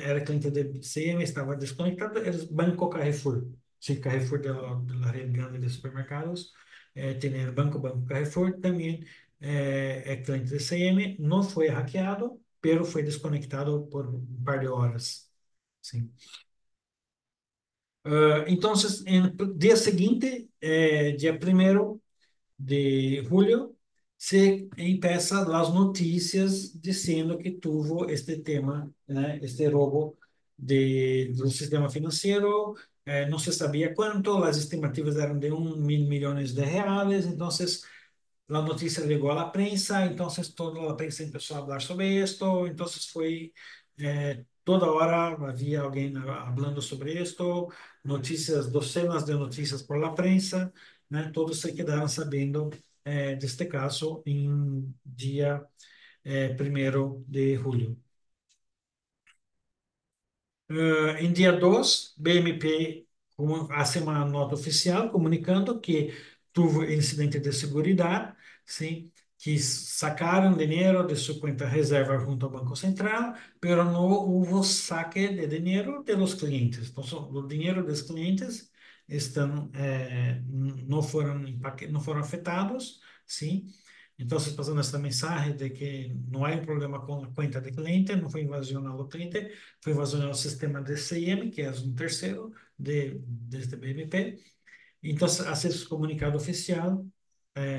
era cliente de CM, estava desconectado, era o Banco Carrefour. Sim, Carrefour da rede grande de supermercados, tem o Banco Carrefour, também é cliente de CM, não foi hackeado, pero foi desconectado por um par de horas. Sim. Então, no dia seguinte, dia 1 de julho, se empieza as notícias dizendo que tuvo este tema, né, este roubo do sistema financeiro, não se sabia quanto, as estimativas eram de 1.000 milhões de reais, então a notícia chegou à prensa, então toda a prensa começou a falar sobre isto, então foi toda hora havia alguém falando sobre isto, notícias, docenas de notícias por la prensa, né? Todos se quedaram sabendo deste caso em dia 1 de julho. Em dia 2, BMP faz uma nota oficial comunicando que teve incidente de segurança, sim, que sacaram dinheiro de sua conta reserva junto ao Banco Central, pero não houve saque de dinheiro de los clientes. Então, o dinheiro dos clientes não foram afetados, sim. Então, passando essa mensagem de que não há problema com a conta de cliente, não foi invasão ao cliente, foi invasão ao sistema de CIM, que é um terceiro deste BMP. Então, hace esse comunicado oficial,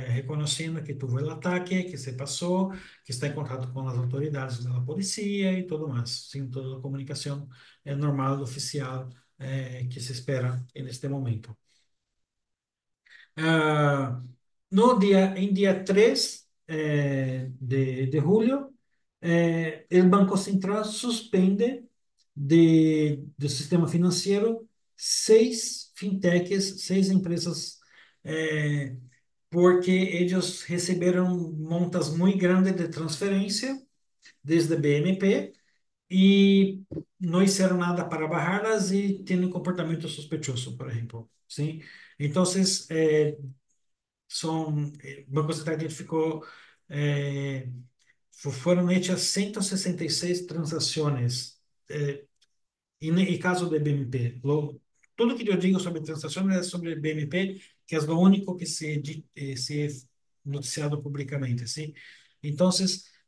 reconhecendo que teve o ataque, que se passou, que está em contato com as autoridades da polícia e tudo mais. Sim, toda a comunicação normal, oficial, que se espera neste momento. Ah, no em dia 3 de julho, o Banco Central suspende do sistema financeiro 6 fintechs, 6 empresas, porque eles receberam montas muito grandes de transferência desde BMP e não fizeram nada para barrá-las e têm um comportamento suspeitoso, por exemplo. Sim? Então, o Banco Central identificou, foram hechas 166 transações, em caso de BMP. Tudo que eu digo sobre transações é sobre BMP, que é o único que se é noticiado publicamente, sim? Então,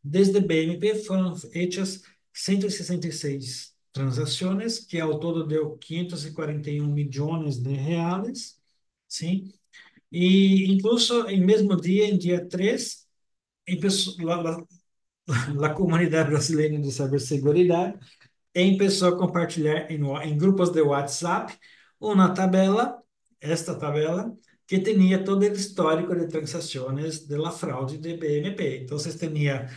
desde BMP foram hechas 166 transações, que ao todo deu 541 milhões de reais, sim? E, incluso, em mesmo dia, em dia 3, a comunidade brasileira de ciberseguridade e começou a compartilhar em grupos de WhatsApp uma tabela, esta tabela, que tinha todo o histórico de transações de la fraude de BNP. Então, vocês tinha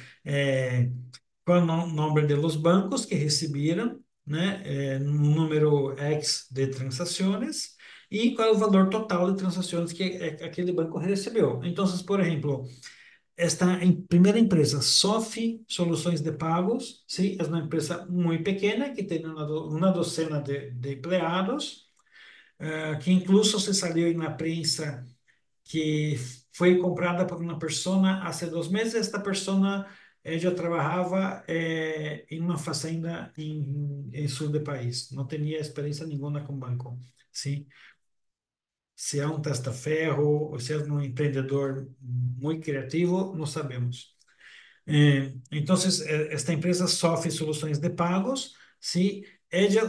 qual o nome de los bancos que receberam, né, um número X de transações e qual o valor total de transações que aquele banco recebeu. Então, por exemplo, esta primeira empresa, Sofi Soluções de Pagos, sim, é uma empresa muito pequena que tem uma docena de empregados, que incluso se saiu na prensa que foi comprada por uma pessoa há 2 meses. Esta pessoa já trabalhava em uma fazenda em sul do país, não tinha experiência nenhuma com banco, sim. Se é um testa-ferro ou se é um empreendedor muito criativo, não sabemos. Então, esta empresa sofre soluções de pagos. Se ella,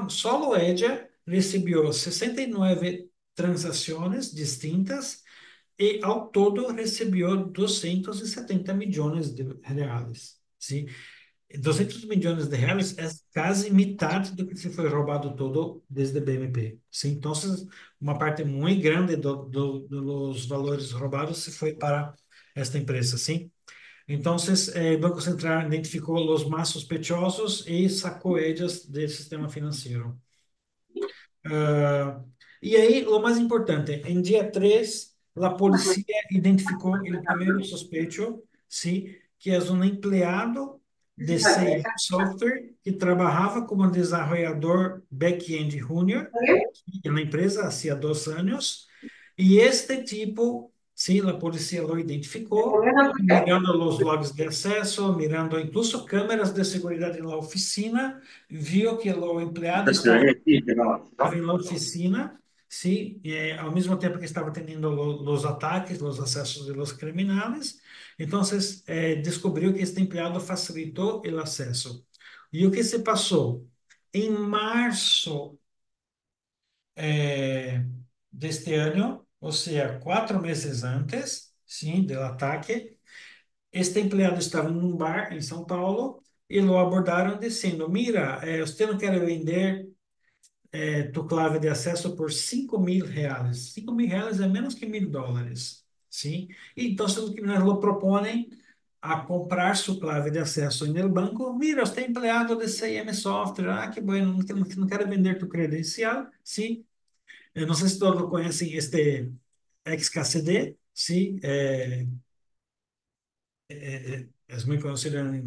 solo ella recebeu 69 transações distintas e, ao todo, recebeu 270 milhões de reais. Sim? 200 milhões de reais é quase metade do que se foi roubado todo desde a BMP. Sim? Então, uma parte muito grande dos valores roubados se foi para esta empresa. Sim? Entonces, el Banco Central identificó los más sospechosos y sacó ellos del sistema financiero. Ah, y ahí, lo más importante, en día 3 la policía identificó el primer sospecho, ¿sí? Que es un empleado de CI Software que trabajaba como desarrollador back-end junior en la empresa hacía 2 años. Y este tipo, sí, la policía lo identificó, mirando los logs de acceso, mirando incluso cámaras de seguridad en la oficina, vio que el empleado estaba em la oficina, sim, ao mesmo tempo que estava tendo os ataques, os acessos de los criminales. Então, descobriu que este empleado facilitou o acesso. E o que se passou? Em março deste ano, ou seja, 4 meses antes, sim, do ataque, este empleado estava em um bar em São Paulo e o abordaram dizendo: Mira, você não quer vender tu clave de acesso por 5.000 reais. 5.000 reais é menos que $1.000, sim? E então, se os criminais lo propõem a comprar sua clave de acesso no banco, mira, você é empleado de CIM Software, que bueno, não quero vender tu credencial, sim? Eu não sei se todos conhecem este XKCD, sim? Es muy conocido en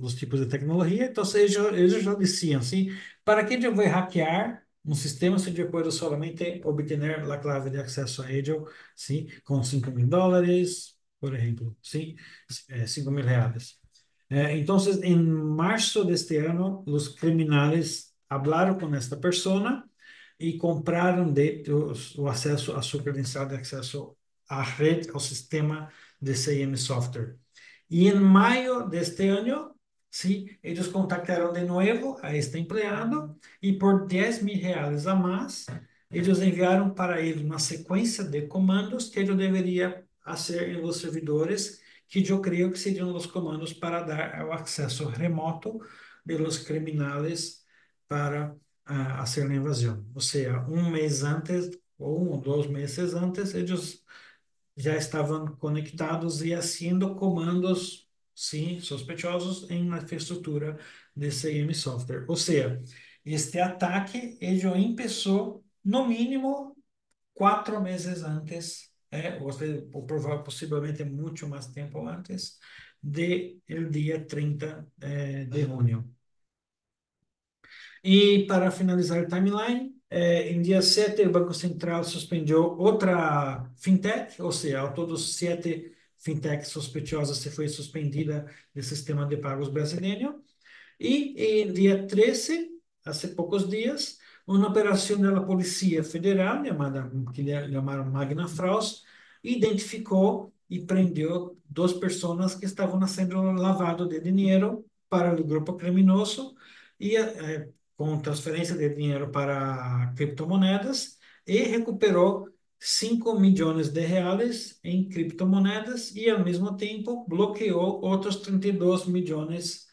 los tipos de tecnología. Entonces ellos ya decían, ¿sí? ¿Para qué yo voy a hackear un sistema si yo puedo solamente obtener la clave de acceso a ello, ¿sí? Con $5.000, por ejemplo, ¿sí? 5.000 reales. Entonces, en marzo de este año, los criminales hablaron con esta persona y compraron de o acceso a su credencial de acceso à red, ao sistema de CM Software. Y en mayo de este año, sí, ellos contactaron de nuevo a este empleado y por 10.000 reales a más, ellos enviaron para él una secuencia de comandos que ele deveria hacer en los servidores, que yo creo que seriam los comandos para dar o acceso remoto de los criminales para hacer la invasión. O sea, un mes antes ou 2 meses antes, eles já estavam conectados e haciendo comandos, sim, sospechosos em uma infraestrutura de CM Software. Ou seja, este ataque ele começou no mínimo 4 meses antes, ou possivelmente muito mais tempo antes de el dia 30 de junho. E para finalizar o timeline, em dia 7, o Banco Central suspendeu outra fintech, ou seja, ao todos 7 fintechs sospechosas se foi suspendida do sistema de pagos brasileiro. E em dia 13, há poucos dias, uma operação da Polícia Federal, que chamaram Magna Fraus, identificou e prendeu 2 pessoas que estavam sendo lavado de dinheiro para o grupo criminoso e com transferência de dinheiro para criptomoedas e recuperou R$ 5 milhões em criptomoedas e, ao mesmo tempo, bloqueou outros R$ 32 milhões.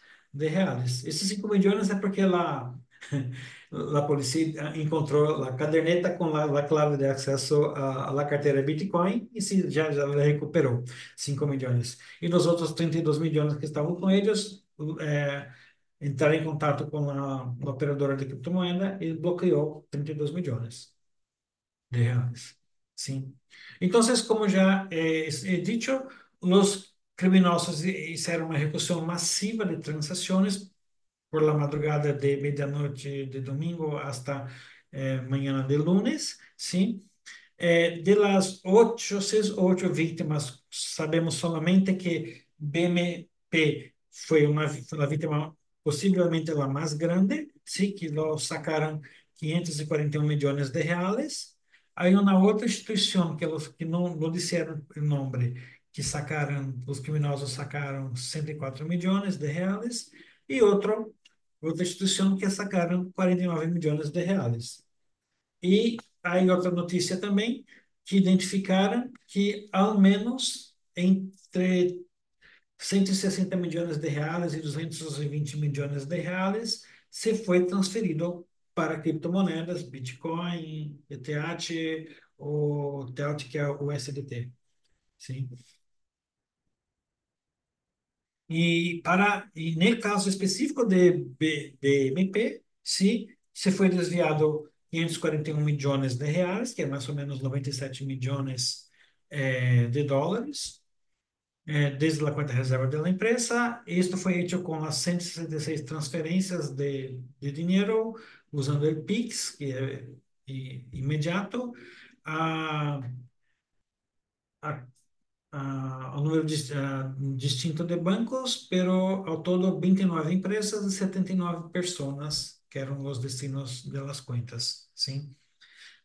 Esses 5 milhões é porque a polícia encontrou a caderneta com a clave de acesso à carteira Bitcoin e já recuperou 5 milhões. E nos outros 32 milhões que estavam com eles, é, entraram em contato com a operadora de criptomoeda e bloqueou R$ 32 milhões. Sim. Entonces, como ya he dicho, los criminosos hicieron una ejecución masiva de transacciones por la madrugada de medianoche de domingo hasta mañana de lunes, ¿sí? De las 8 víctimas, sabemos solamente que BMP fue la víctima posiblemente la más grande, sí, que lo sacaron R$ 541 millones. Hay una otra institución que no dijeron el nombre, que los criminosos sacaron R$ 104 millones y otra institución que sacaron R$ 49 millones. E aí outra notícia também, que identificaram que ao menos entre R$ 160 milhões e R$ 220 milhões se foi transferido para criptomoedas, Bitcoin, ETH, ou TELT, que é o USDT. Sim. E no caso específico de MP, sim, se foi desviado R$ 541 milhões, que é mais ou menos 97 milhões de dólares, desde a conta reserva da empresa. Isto foi feito com as 166 transferências de dinheiro, usando o Pix, que é imediato, a, a o número distinto de bancos, pero ao todo 29 empresas e 79 pessoas que eram os destinos das contas, sim.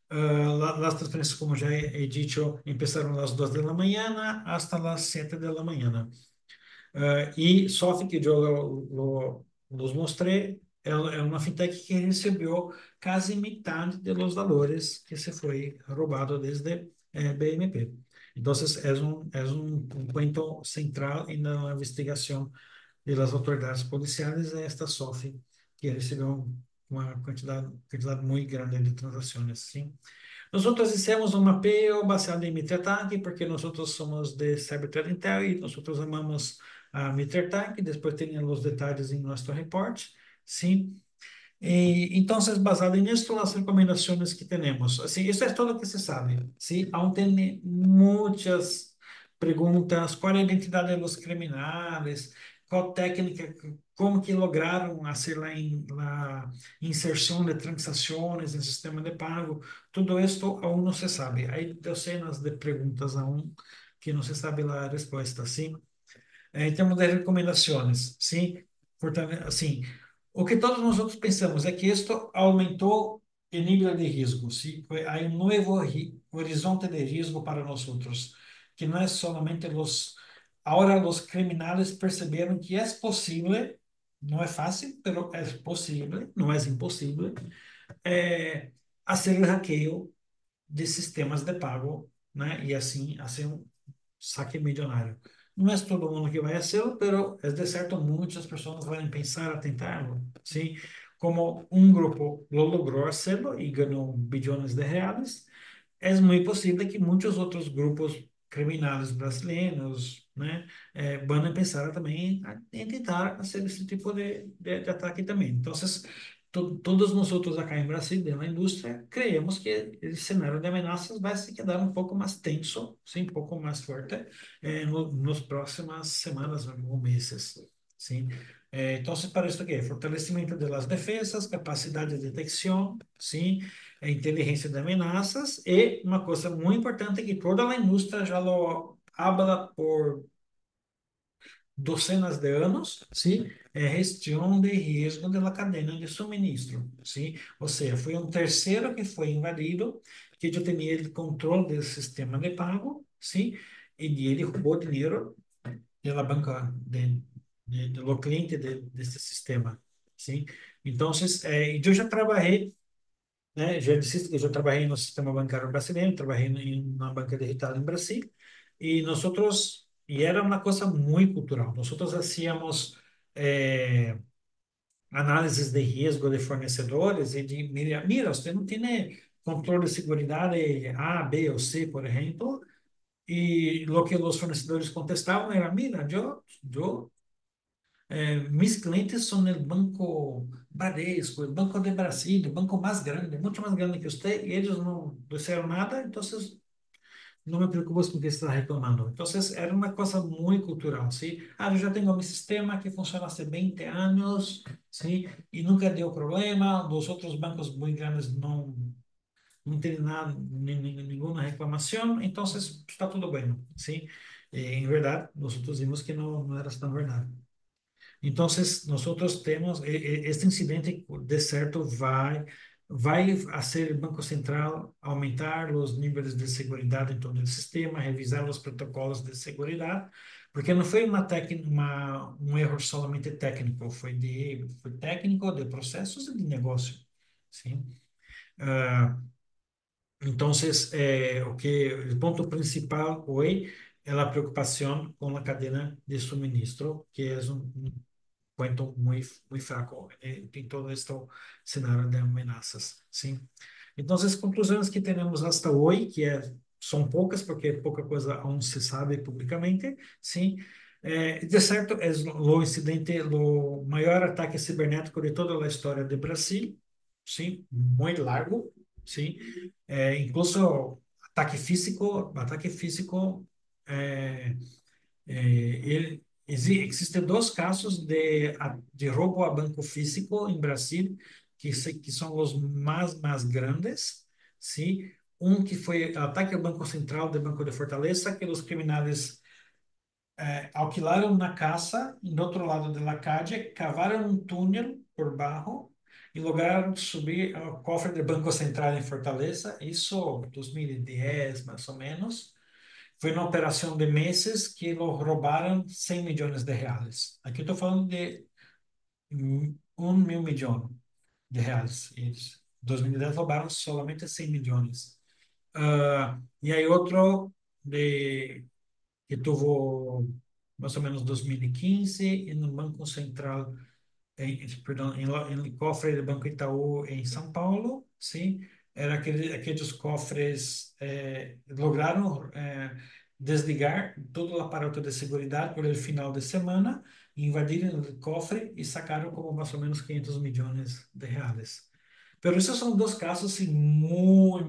Las transferencias, como já he dicho, empezaron a las 2 de la mañana hasta las 7 de la mañana. E Soft, que eu los mostrei, é uma fintech que recebeu quase metade dos valores que se foi roubado desde BMP. Então, é um ponto central na investigação das autoridades policiais, é esta SOF, que recebeu uma quantidade muito grande de transações, sim. Nosotros hicimos un mapeo basado en MitraTank porque nosotros somos de Cyber Threat Intel y nosotros amamos a MitraTank. Después tienen los detalles en nuestro report, ¿sí? Entonces, basado en esto, las recomendaciones que tenemos. Así, eso es todo lo que se sabe, ¿sí? Aún tiene muchas preguntas. ¿Cuál es la identidad de los criminales? ¿Cuál técnica? ¿Cómo que lograron hacer la inserción de transacciones en el sistema de pago? Todo esto aún no se sabe. Hay docenas de preguntas aún que no se sabe la respuesta, ¿sí? Em termos de recomendações, sim, assim, o que todos nós pensamos é que isto aumentou o nível de risco, sim, há um novo horizonte de risco para nós outros, que não é somente agora os criminais perceberam que é possível, não é fácil, mas é possível, não é impossível, fazer o hackeio de sistemas de pago, né, e assim, um saque millonario. No es todo mundo que vai hacerlo, pero es de cierto muchas personas van a pensar a tentarlo, ¿sí? Como un grupo lo logró hacerlo y ganó billones de reales, es muy posible que muchos otros grupos criminales brasileños, né, van a pensar também em tentar fazer esse tipo de ataque também. Então, todos nós outros acá em Brasil, na indústria, creemos que o cenário de ameaças vai se quedar um pouco mais tenso, sim, um pouco mais forte, nos próximas semanas ou meses, sim. Então, para isso aqui, fortalecimento das defesas, capacidade de detecção, sim, inteligência de ameaças e uma coisa muito importante que toda a indústria já lo habla por docenas de anos, sim, é gestão de risco da cadeia de suministro, sim. Ou seja, foi um terceiro que foi invadido, que já tinha o controle do sistema de pago, sim, e ele roubou dinheiro da banca do cliente desse sistema, sim. Então, eu já trabalhei né? Já disse que eu trabalhei no sistema bancário brasileiro, trabalhei na banca digital em Brasil, e nós outros, e era uma coisa muito cultural. Nós outros hacíamos análises de risco de fornecedores e de, mira, você não tem controle de segurança A, B ou C, por exemplo, e o que os fornecedores contestavam era, mira, mis clientes son el Banco Bradesco, el Banco de Brasil, el banco más grande, mucho más grande que usted, y ellos no hicieron nada, entonces no me preocupo con que está reclamando. Entonces era una cosa muy cultural, ¿sí? Ah, yo ya tengo mi sistema que funciona hace 20 años, ¿sí? Y nunca dio problema, los otros bancos muy grandes no tienen nada, ninguna reclamación, entonces está todo bueno, ¿sí? En verdad, nosotros vimos que no era tan verdad. Entonces, nosotros temos este incidente de certo vai fazer o Banco Central aumentar os níveis de segurança em todo o sistema, revisar os protocolos de segurança, porque não foi um erro somente técnico, foi técnico de processos e de negócio, sim. Ah, então, o ponto principal hoje é a preocupação com a cadeia de suministro, que é um cuento muy fraco en todo este escenario de amenazas, ¿sí? Entonces, conclusiones que tenemos hasta hoy, son pocas, porque poca cosa aún se sabe públicamente, ¿sí? De certo, es lo incidente, lo mayor ataque cibernético de toda la historia de Brasil, ¿sí? Muy largo, ¿sí? Incluso ataque físico, eh, existem dois casos de roubo a banco físico em Brasil, que são os mais grandes, sim. Um que foi ataque ao Banco Central do Banco de Fortaleza, que os criminais alquilaram na casa, do outro lado da calle, cavaram um túnel por baixo e lograram subir ao cofre do Banco Central em Fortaleza, isso em 2010, mais ou menos. Foi uma operação de meses que roubaram 100 milhões de reais. Aqui estou falando de 1.000 milhões de reais. Eles, em 2010, roubaram solamente 100 milhões. E aí outro que teve mais ou menos 2015 e no Banco Central perdão, em cofre do Banco Itaú em São Paulo, sim, era aqueles cofres lograram desligar todo o aparato de segurança por el final de semana, invadiram o cofre e sacaram como mais ou menos 500 milhões de reais. Pero esses são dois casos assim, muito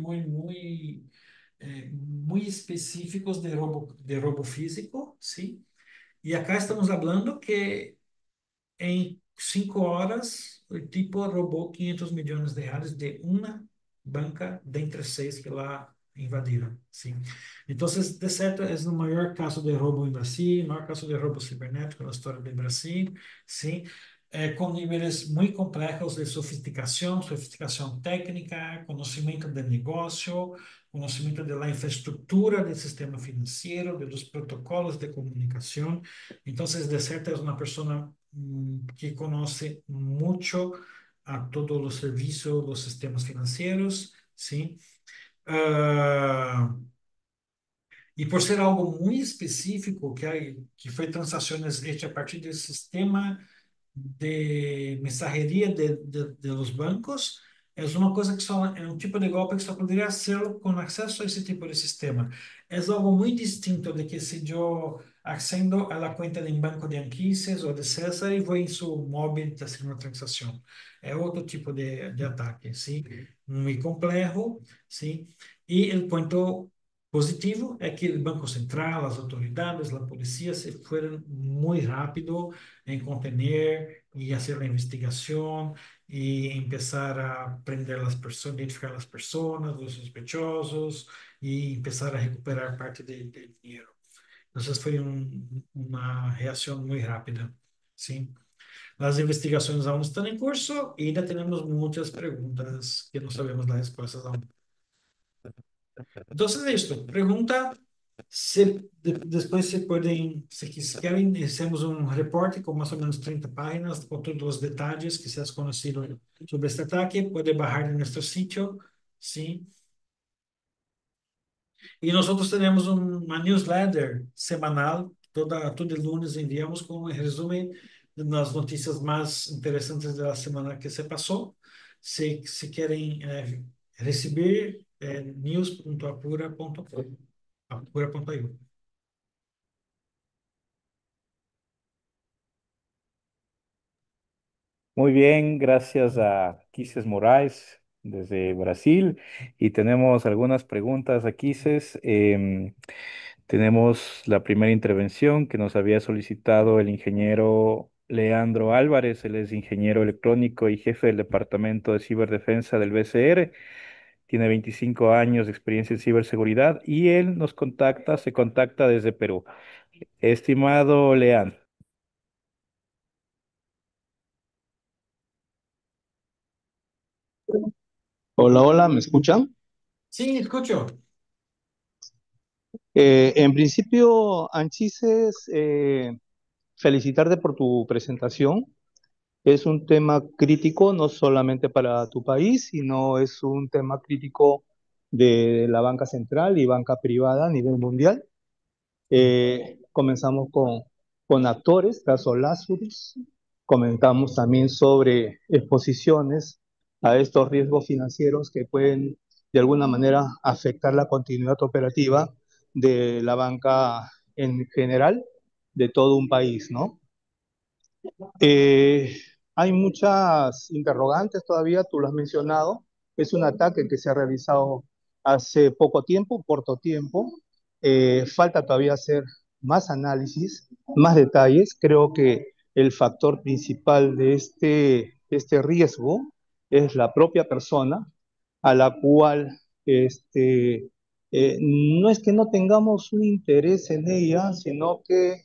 específicos de roubo físico, sim. E acá estamos falando que em 5 horas, o tipo roubou 500 milhões de reais de uma banca dentre seis que lá invadiram. Sim. Então, de certo, é o maior caso de roubo em Brasil, o maior caso de roubo cibernético na história do Brasil. Sim. Com níveis muito complexos de sofisticação técnica, conhecimento de negócio, conhecimento da infraestrutura do sistema financeiro, dos protocolos de comunicação. Então, de certo, é uma pessoa que conhece muito a todos os serviços dos sistemas financeiros, sim. Ah, e por ser algo muito específico, que foi transações feitas a partir do sistema de mensajería de los bancos es una cosa que só é um tipo de golpe que só poderia hacerlo com acesso a esse tipo de sistema. É algo muito distinto de que se eu accendo a la cuenta de um banco de Anquises ou de César e vou em seu móvel fazer uma transação. É outro tipo de ataque, sim? Muito complexo, sim? E o ponto positivo é que o Banco Central, as autoridades, a polícia se foram muito rápido em contener e fazer a investigação e começar a prender as pessoas, identificar as pessoas, os sospechosos e começar a recuperar parte do dinheiro. Então, foi uma reação muito rápida, sim. As investigações ainda estão em curso e ainda temos muitas perguntas que não sabemos as respostas ainda. Então, é isso. Pergunta? Depois você podem, se querem, fizemos um reporte com mais ou menos 30 páginas com todos os detalhes que vocês conheceram sobre este ataque. Pode bajar em nosso sítio, sim. E nós outros teremos uma newsletter semanal, todo lunes enviamos com um resumo das notícias mais interessantes da semana que se passou. Se querem receber, news.apura.com, apura.io. Muy bien, gracias a Quises Moraes desde Brasil. Y tenemos algunas preguntas a Quises. Tenemos la primera intervención que nos había solicitado el ingeniero Leandro Álvarez. Él es ingeniero electrónico y jefe del Departamento de Ciberdefensa del BCR. Tiene 25 años de experiencia en ciberseguridad y él se contacta desde Perú. Estimado Leandro. Hola, hola, ¿me escuchan? Sí, escucho. En principio, Anchises, felicitarte por tu presentación. Es un tema crítico no solamente para tu país, sino es un tema crítico de la banca central y banca privada a nivel mundial. Sí. Comenzamos con actores, caso Lazarus. Comentamos también sobre exposiciones a estos riesgos financieros que pueden de alguna manera afectar la continuidad operativa de la banca en general de todo un país, ¿no? Eh, Hay muchas interrogantes todavía, tú lo has mencionado. Es un ataque que se ha realizado hace poco tiempo, corto tiempo. Falta todavía hacer más análisis, más detalles. Creo que el factor principal de este riesgo es la propia persona a la cual no es que no tengamos un interés en ella, sino que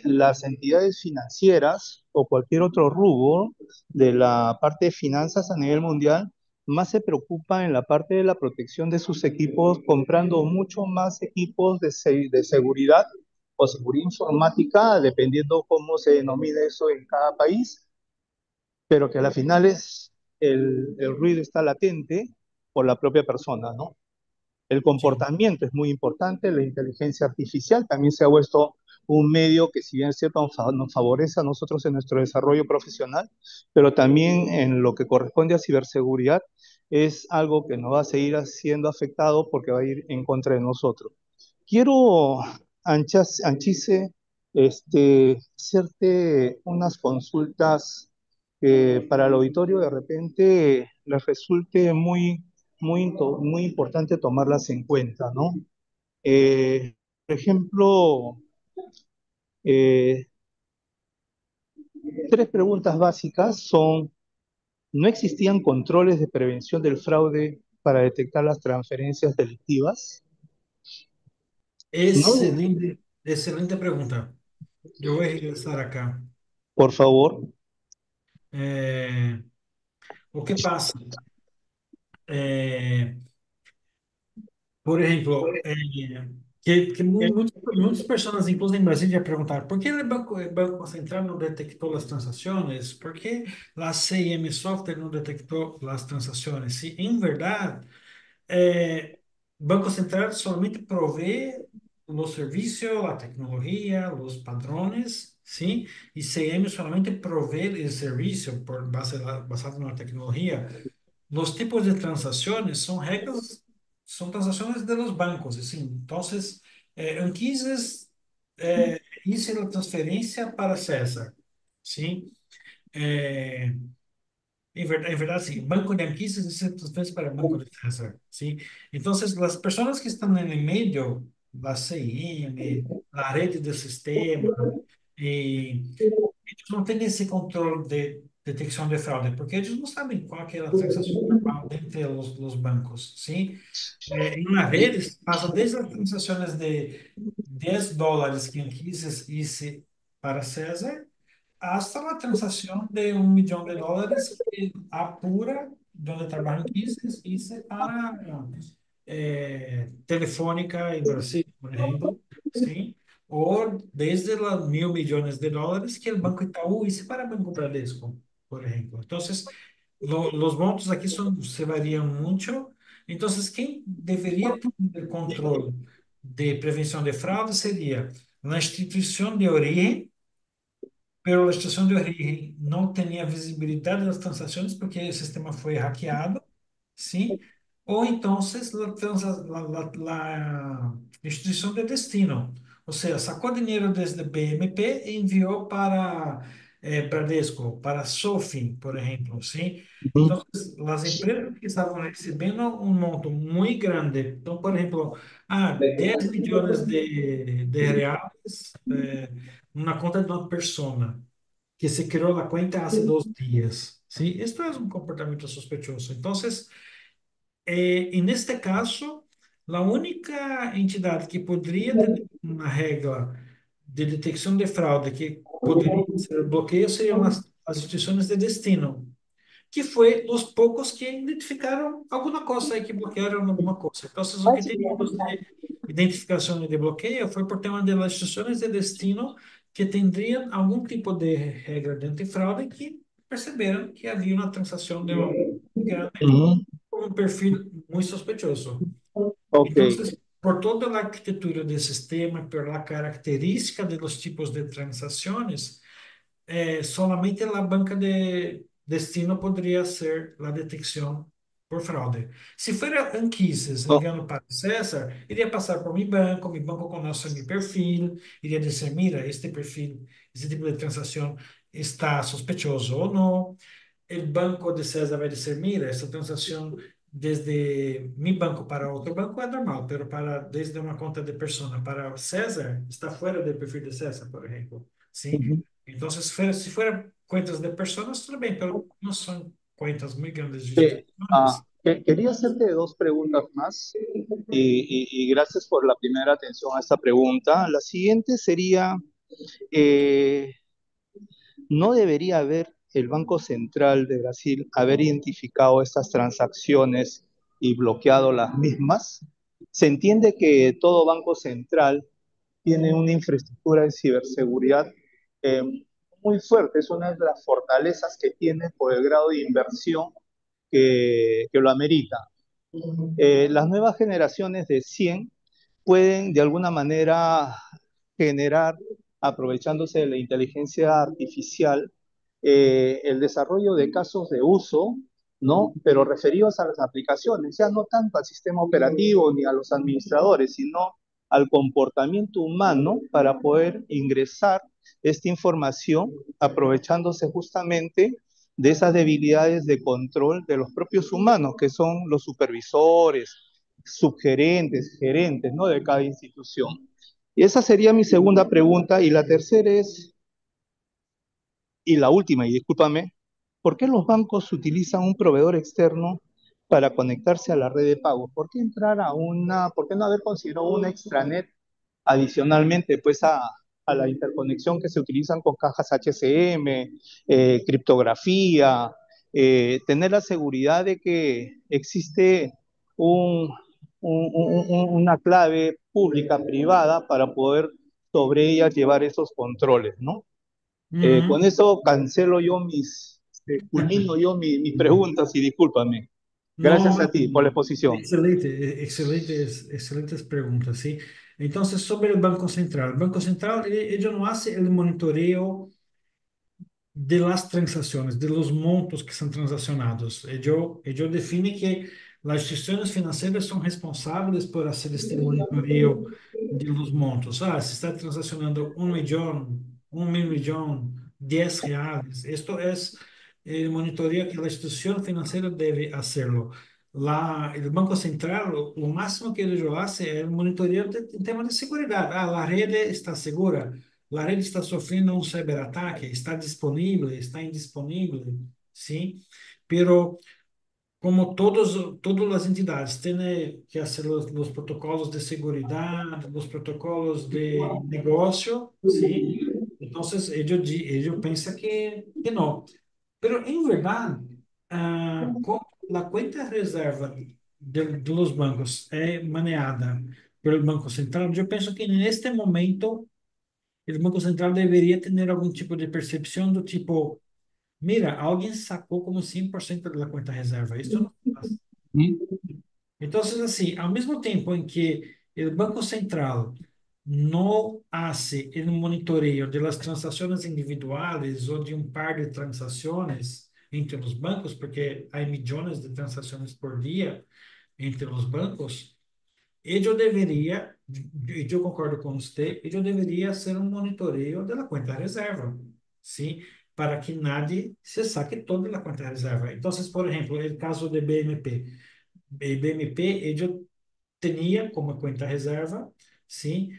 las entidades financieras o cualquier otro rubro de la parte de finanzas a nivel mundial más se preocupa en la parte de la protección de sus equipos, comprando mucho más equipos de seguridad o seguridad informática, dependiendo cómo se denomine eso en cada país, pero que a la final el ruido está latente por la propia persona, ¿no? El Sí. comportamiento es muy importante, la inteligencia artificial también se ha vuelto un medio que si bien es cierto nos favorece a nosotros en nuestro desarrollo profesional, pero también en lo que corresponde a ciberseguridad es algo que nos va a seguir siendo afectado porque va a ir en contra de nosotros. Quiero, Anchise, hacerte unas consultas que para el auditorio de repente les resulte muy importante tomarlas en cuenta, ¿no? Por ejemplo, eh, tres preguntas básicas son, ¿no existían controles de prevención del fraude para detectar las transferencias delictivas? ¿No? Excelente, excelente pregunta. Eu vou regressar acá. Por favor. É, o que passa? É, por exemplo, muitas pessoas, inclusive em Brasília, já perguntaram por que o Banco Central não detectou as transações? Por que a CIM Software não detectou as transações? Se, em verdade, Banco Central solamente provee os serviços, a tecnologia, os padrões, sim, e CM solamente provee o serviço basado na tecnologia. Los tipos de transacciones son reglas, son transacciones de los bancos, ¿sí? Entonces, Anquises hice la transferencia para César, ¿sí? Eh, en verdad, sí, Banco de Anquises hice la transferencia para el Banco de César, ¿sí? Entonces, las personas que están en el medio, la CIM, la red de sistema, y eles não têm esse controle de detecção de fraude, porque eles não sabem qual que é a transação normal entre os bancos, sim? Em uma rede, passa desde as transações de $10 que Anquises hice para César, hasta a transação de $1 milhão que Apura, onde trabalha Anquises, hice para Telefónica en Brasil, por ejemplo, ¿sí? O desde los 1.000 millones de dólares que el Banco Itaú hizo para Banco Bradesco, por ejemplo. Entonces, los montos aquí se varían mucho. Entonces, quien debería tener el control de prevención de fraude sería la institución de origen, pero la institución de origen no tenía visibilidad de las transacciones porque el sistema fue hackeado, ¿sí? O entonces la institución de destino, o sea, sacó dinero desde BMP e envió para Bradesco, para Sofi, por ejemplo, ¿sí? Ujú. Entonces, las empresas que estaban recibiendo un monto muy grande, entonces, por ejemplo, 10 millones de reales, una cuenta de una persona que se creó la cuenta hace 2 días, ¿sí? Esto es un comportamiento sospechoso. Entonces, en este caso, la única entidad que podría tener una regla de detección de fraude que podría ser bloqueio seriam as instituições de destino, que foi os poucos que identificaram alguma coisa aí, que bloquearam alguma coisa. Então, o que teríamos de identificação e de bloqueio foi por tema de las instituições de destino que teriam algum tipo de regra de antifraude que perceberam que havia uma transação de um grande Ujú. com um perfil muito sospechoso. Ok. Então, por toda a arquitetura do sistema, por la característica de los tipos de transações, solamente la banca de destino podría hacer la detección por fraude. Si fuera Anquises Oh, enviando para César, iría pasar por mi banco conoce mi perfil, iría decir, mira, este perfil, este tipo de transacción está sospechoso o no. El banco de César vai dizer, mira, essa transação desde mi banco para outro banco é normal, pero desde uma conta de persona para César está fora do perfil de César, por exemplo. Sim? ujú. Então, se fuera cuentas de personas, tudo bem, pero não são cuentas muito grandes de Eh, instituições. Quería hacerte dos preguntas más y gracias por la primera atención a esta pregunta. La siguiente sería, eh, ¿no debería haber el Banco Central de Brasil haber identificado estas transacciones y bloqueado las mismas? Se entiende que todo banco central tiene una infraestructura de ciberseguridad eh, muy fuerte, es una de las fortalezas que tiene por el grado de inversión que lo amerita. Las nuevas generaciones de 100 pueden de alguna manera generar, aprovechándose de la inteligencia artificial, el desarrollo de casos de uso, ¿no? Pero referidos a las aplicaciones, ya no tanto al sistema operativo ni a los administradores, sino al comportamiento humano para poder ingresar esta información, aprovechándose justamente de esas debilidades de control de los propios humanos, que son los supervisores, subgerentes, gerentes, ¿no? De cada institución. Y esa sería mi segunda pregunta. Y la tercera es, y la última, y discúlpame, ¿por qué los bancos utilizan un proveedor externo para conectarse a la red de pago? ¿Por qué por qué no haber considerado una extranet adicionalmente, pues, a la interconexión que se utilizan con cajas HCM, criptografía, tener la seguridad de que existe un, una clave pública, privada, para poder sobre ella llevar esos controles, ¿no? Con Uhum. eso cancelo yo culmino yo mis preguntas y discúlpame. Não, Gracias a ti por la exposición. excelente, excelentes perguntas, sim. Então, sobre o Banco Central, ele não faz o monitoreio de las transacciones, de los montos que son transaccionados. Ello define que las instituciones financieras son responsables por hacer este monitoreo de los montos. Se está transaccionando 1 millón, 1.000 millón, 10 reales. Esto es el monitoreo que la institución financiera debe hacerlo. El Banco Central, lo máximo que ellos hacen es el monitoreo en temas de seguridad. La red está segura. La red está sofrendo um cyberataque, está disponível, está indisponível, sim? Pero como todas as entidades têm que fazer os protocolos de segurança, os protocolos de negócio, sim? Então, ele pensa que não. Pero, em verdade, como a conta reserva de los bancos é manejada pelo Banco Central, eu penso que neste momento o Banco Central deveria ter algum tipo de percepção do tipo, mira, alguém sacou como 100% da conta reserva. Isso não faz. Então, assim, ao mesmo tempo em que o Banco Central não hace el monitoreo de las transacciones individuales ou de um par de transações entre os bancos, porque há milhões de transações por dia entre os bancos, eu deveria, e eu concordo com você, eu deveria ser um monitoreio da conta reserva, sim, para que nadie se saque toda a conta reserva. Então, por exemplo, o caso de BMP. BMP, eu tinha como conta reserva, sim,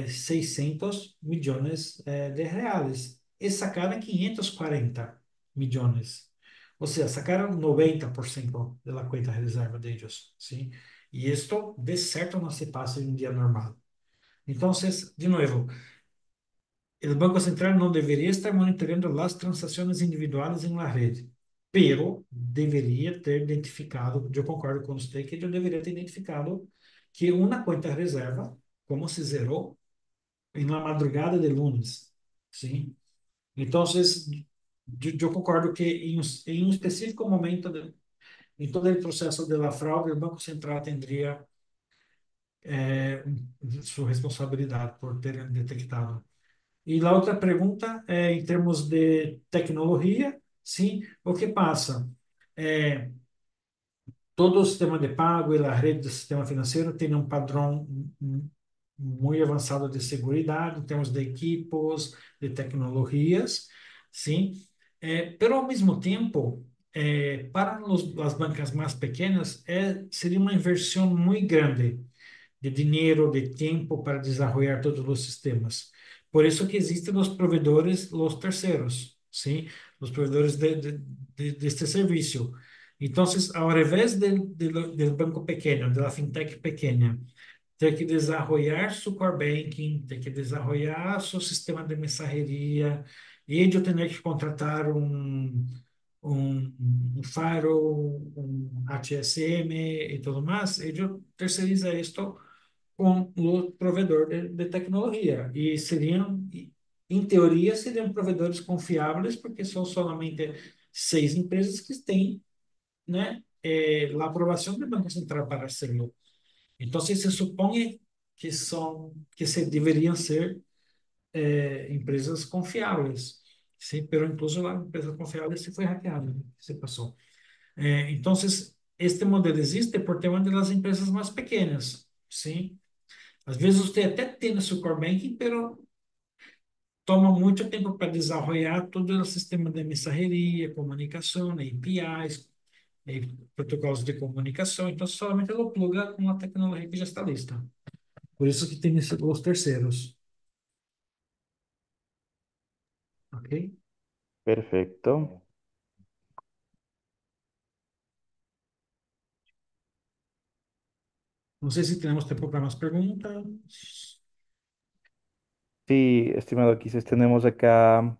600 milhões de reais. E sacaram 540 milhões. Ou seja, sacaram 90% da conta reserva deles, sim. E isto, de certo, não se passa em um dia normal. Então, de novo, o Banco Central não deveria estar monitorando as transações individuais em la rede, pero deveria ter identificado, eu concordo com você, que eu deveria ter identificado que uma conta reserva, como se zerou em la madrugada de lunes, sim? Então, eu concordo que em um específico momento, em todo o processo de la fraude, o Banco Central teria sua responsabilidade por ter detectado. E a outra pergunta é em termos de tecnologia, sim, o que passa? É, todo o sistema de pago e a rede do sistema financeiro tem um padrão muito avançado de segurança em termos de equipos, de tecnologias, sim. Pero ao mesmo tempo, para as bancas mais pequenas, seria uma inversão muito grande de dinheiro, de tempo para desenvolver todos os sistemas. Por isso que existem os provedores, os terceiros, sim, os provedores deste serviço. Então, ao invés do banco pequeno, da fintech pequena, ter que desenvolver seu core banking, ter que desenvolver seu sistema de mensageria, e eu ter que contratar um firewall, um HSM e tudo mais, eu terceiriza isto com o provedor de tecnologia. E seriam, em teoria, seriam provedores confiáveis, porque são somente 6 empresas que têm, né, a aprovação do Banco Central para hacerlo. Então, se supõe que se deveriam ser empresas confiáveis. Sim, pero incluso a empresa confiável se foi hackeada, né, se passou. Então, este modelo existe por ter uma das empresas mais pequenas, sim. Às vezes você até tem no seu core banking, pero toma muito tempo para desenvolver todo o sistema de mensageria, comunicação, APIs, protocolos de comunicação. Então, solamente ele pluga com a tecnologia que já está lista. Por isso que tem os terceiros. Ok? Perfecto. Não sei se temos tempo para mais perguntas. Sí, estimado Quises, tenemos acá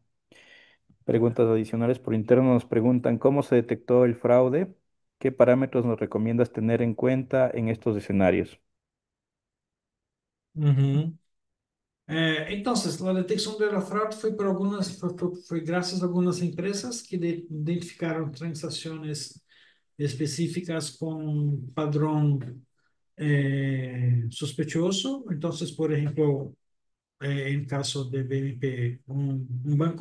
preguntas adicionales por interno. Nos preguntan cómo se detectó el fraude, qué parámetros nos recomiendas tener en cuenta en estos escenarios. Uhum. Então, a detecção da fraude foi graças a algumas empresas que identificaram transações específicas com padrão sospechoso. Então, por exemplo, em caso de BNP, uma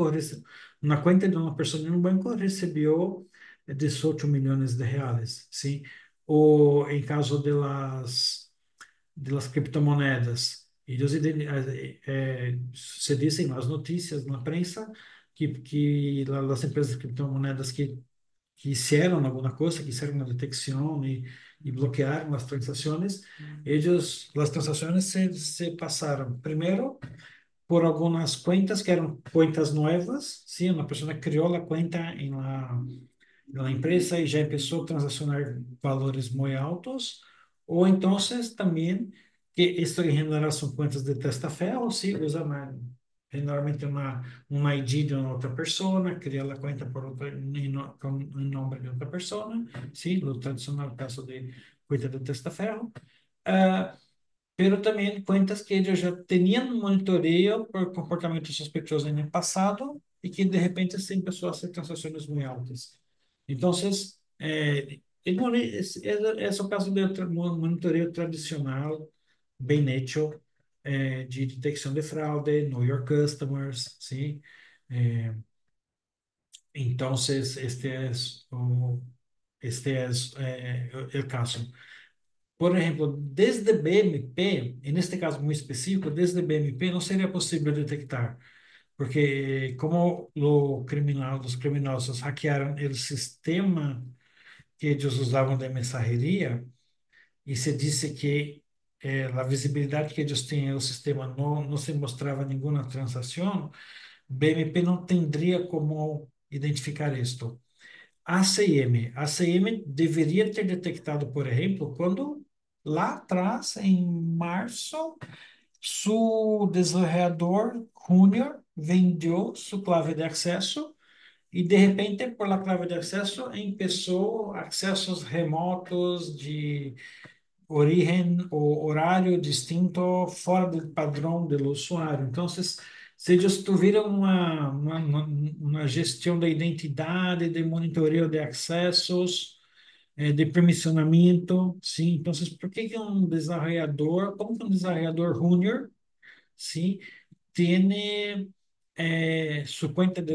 conta de uma pessoa em um banco recebeu 18 milhões de reais, sim? Ou em caso de las criptomonedas, se dizem nas notícias, na prensa, que as empresas de criptomonedas que hicieron alguma coisa, que hicieron a detecção e bloquearam as transações, as transações se passaram primeiro por algumas contas que eram contas novas, sim, uma pessoa criou a conta na empresa e já começou a transacionar valores muito altos, ou então também que isto em geral são contas de testa-fé, ou se usa generalmente um ID de uma outra pessoa, cria a conta por outra, em nome de outra pessoa, sim, o tradicional caso cuenta de testaferro. Ah, pero también cuentas que ellos ya tenían monitoreo por comportamiento sospechoso en el pasado y que de repente se empezó a hacer transacciones muy altas. Entonces, es o caso de monitoreo tradicional, bem hecho, de detección de fraude, know your customers, ¿sí? Eh, entonces, este es el caso. Por ejemplo, desde BMP, en este caso muy específico, desde BMP no sería posible detectar, porque como los criminosos hackearon el sistema que ellos usaban de mensajería y se dice que la visibilidad que ellos tenían en el sistema no se mostraba ninguna transacción, BMP no tendría como identificar esto. ACM deveria ter detectado, por exemplo, quando lá atrás, em março, seu desenvolvedor júnior vendeu sua clave de acesso e, de repente, por la clave de acesso, empezou acessos remotos de origem ou horário distinto fora do padrão do usuário. Então, se eles tiveram uma gestão da identidade, de monitoreio de acessos, de permissionamento, sim. Então, por que que um desenvolvedor, como que um desenvolvedor júnior, sim, tem su cuenta de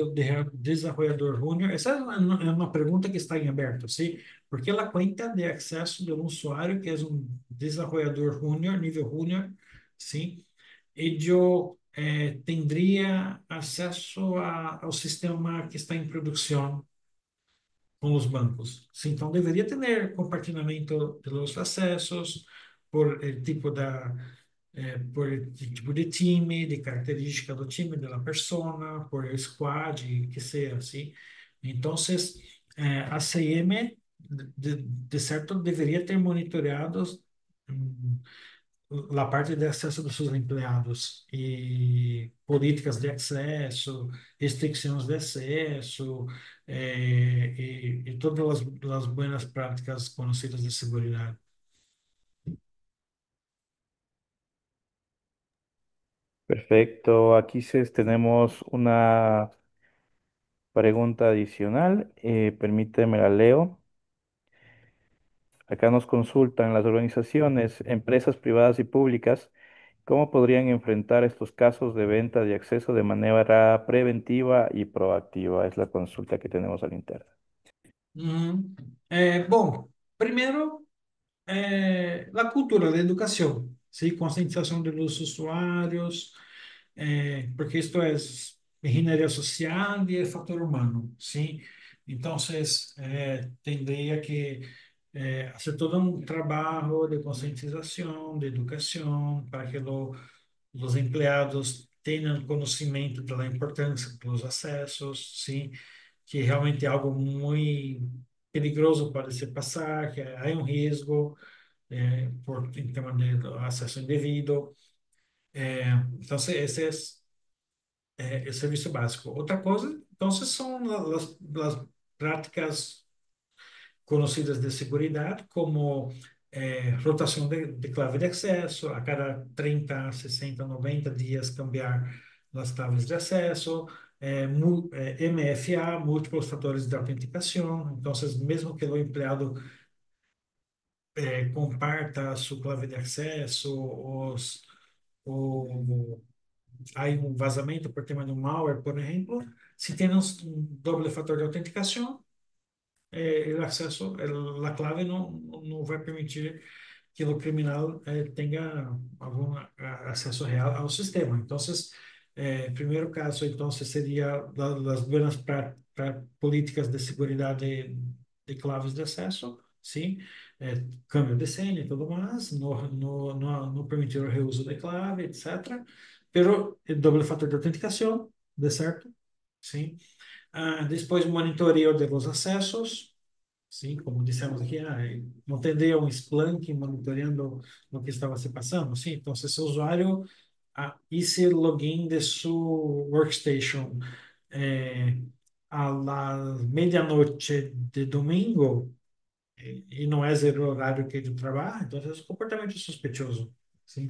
desarrollador júnior? Essa é uma pergunta que está em aberto, ¿sí? Porque a conta de acesso de um usuário que é um desenvolvedor júnior, nível júnior, ¿sí? Ello tendría acesso ao sistema que está em produção com os bancos. ¿Sí? Então, deveria ter compartilhamento de los acessos por el tipo por el tipo de time, de característica do time, de la persona, por el squad, que seja, assim. Então, a CM, de certo, deveria ter monitoreado hum, a parte de acesso dos seus empregados e políticas de acesso, restrições de acesso e todas as boas práticas conhecidas de segurança. Perfecto. Aquí tenemos una pregunta adicional. Permíteme la leo. Acá nos consultan las organizaciones, empresas privadas y públicas, cómo podrían enfrentar estos casos de venta de acceso de manera preventiva y proactiva. Es la consulta que tenemos al interno. Bom, primeiro, a cultura da educação, sim, conscientização dos usuários, porque isto é engenharia social e é fator humano, sim. Então, teria que fazer todo um trabalho de conscientização, de educação, para que os empregados tenham conhecimento da importância dos acessos, sim, que realmente é algo muito peligroso pode se passar, que há um risco por em tema de acesso indevido. Então, esse é o serviço básico. Outra coisa, então, são as práticas conhecidas de segurança, como rotação de clave de acesso, a cada 30, 60, 90 dias cambiar as claves de acesso, MFA, múltiplos fatores de autenticação. Então, mesmo que o empregado comparta a sua clave de acesso, o, há um vazamento por tema de um malware, por exemplo, se tem um doble fator de autenticação, o acesso, a clave não vai permitir que o criminal tenha algum acesso real ao sistema. Então, primeiro caso, então, seria das boas políticas de segurança de claves de acesso, sim, câmbio de senha e tudo mais, não permitir o reuso de clave, etc. Pero doble fator de autenticação, de certo? Sim. Depois, monitoreio de los acessos, sim, como dissemos aqui, não teria um Splunk monitoreando o que estava se passando, sim. Então, se o usuário hice login de su workstation a la medianoche de domingo, não é o horário que ele trabalha, então é um comportamento sospechoso, ¿sí?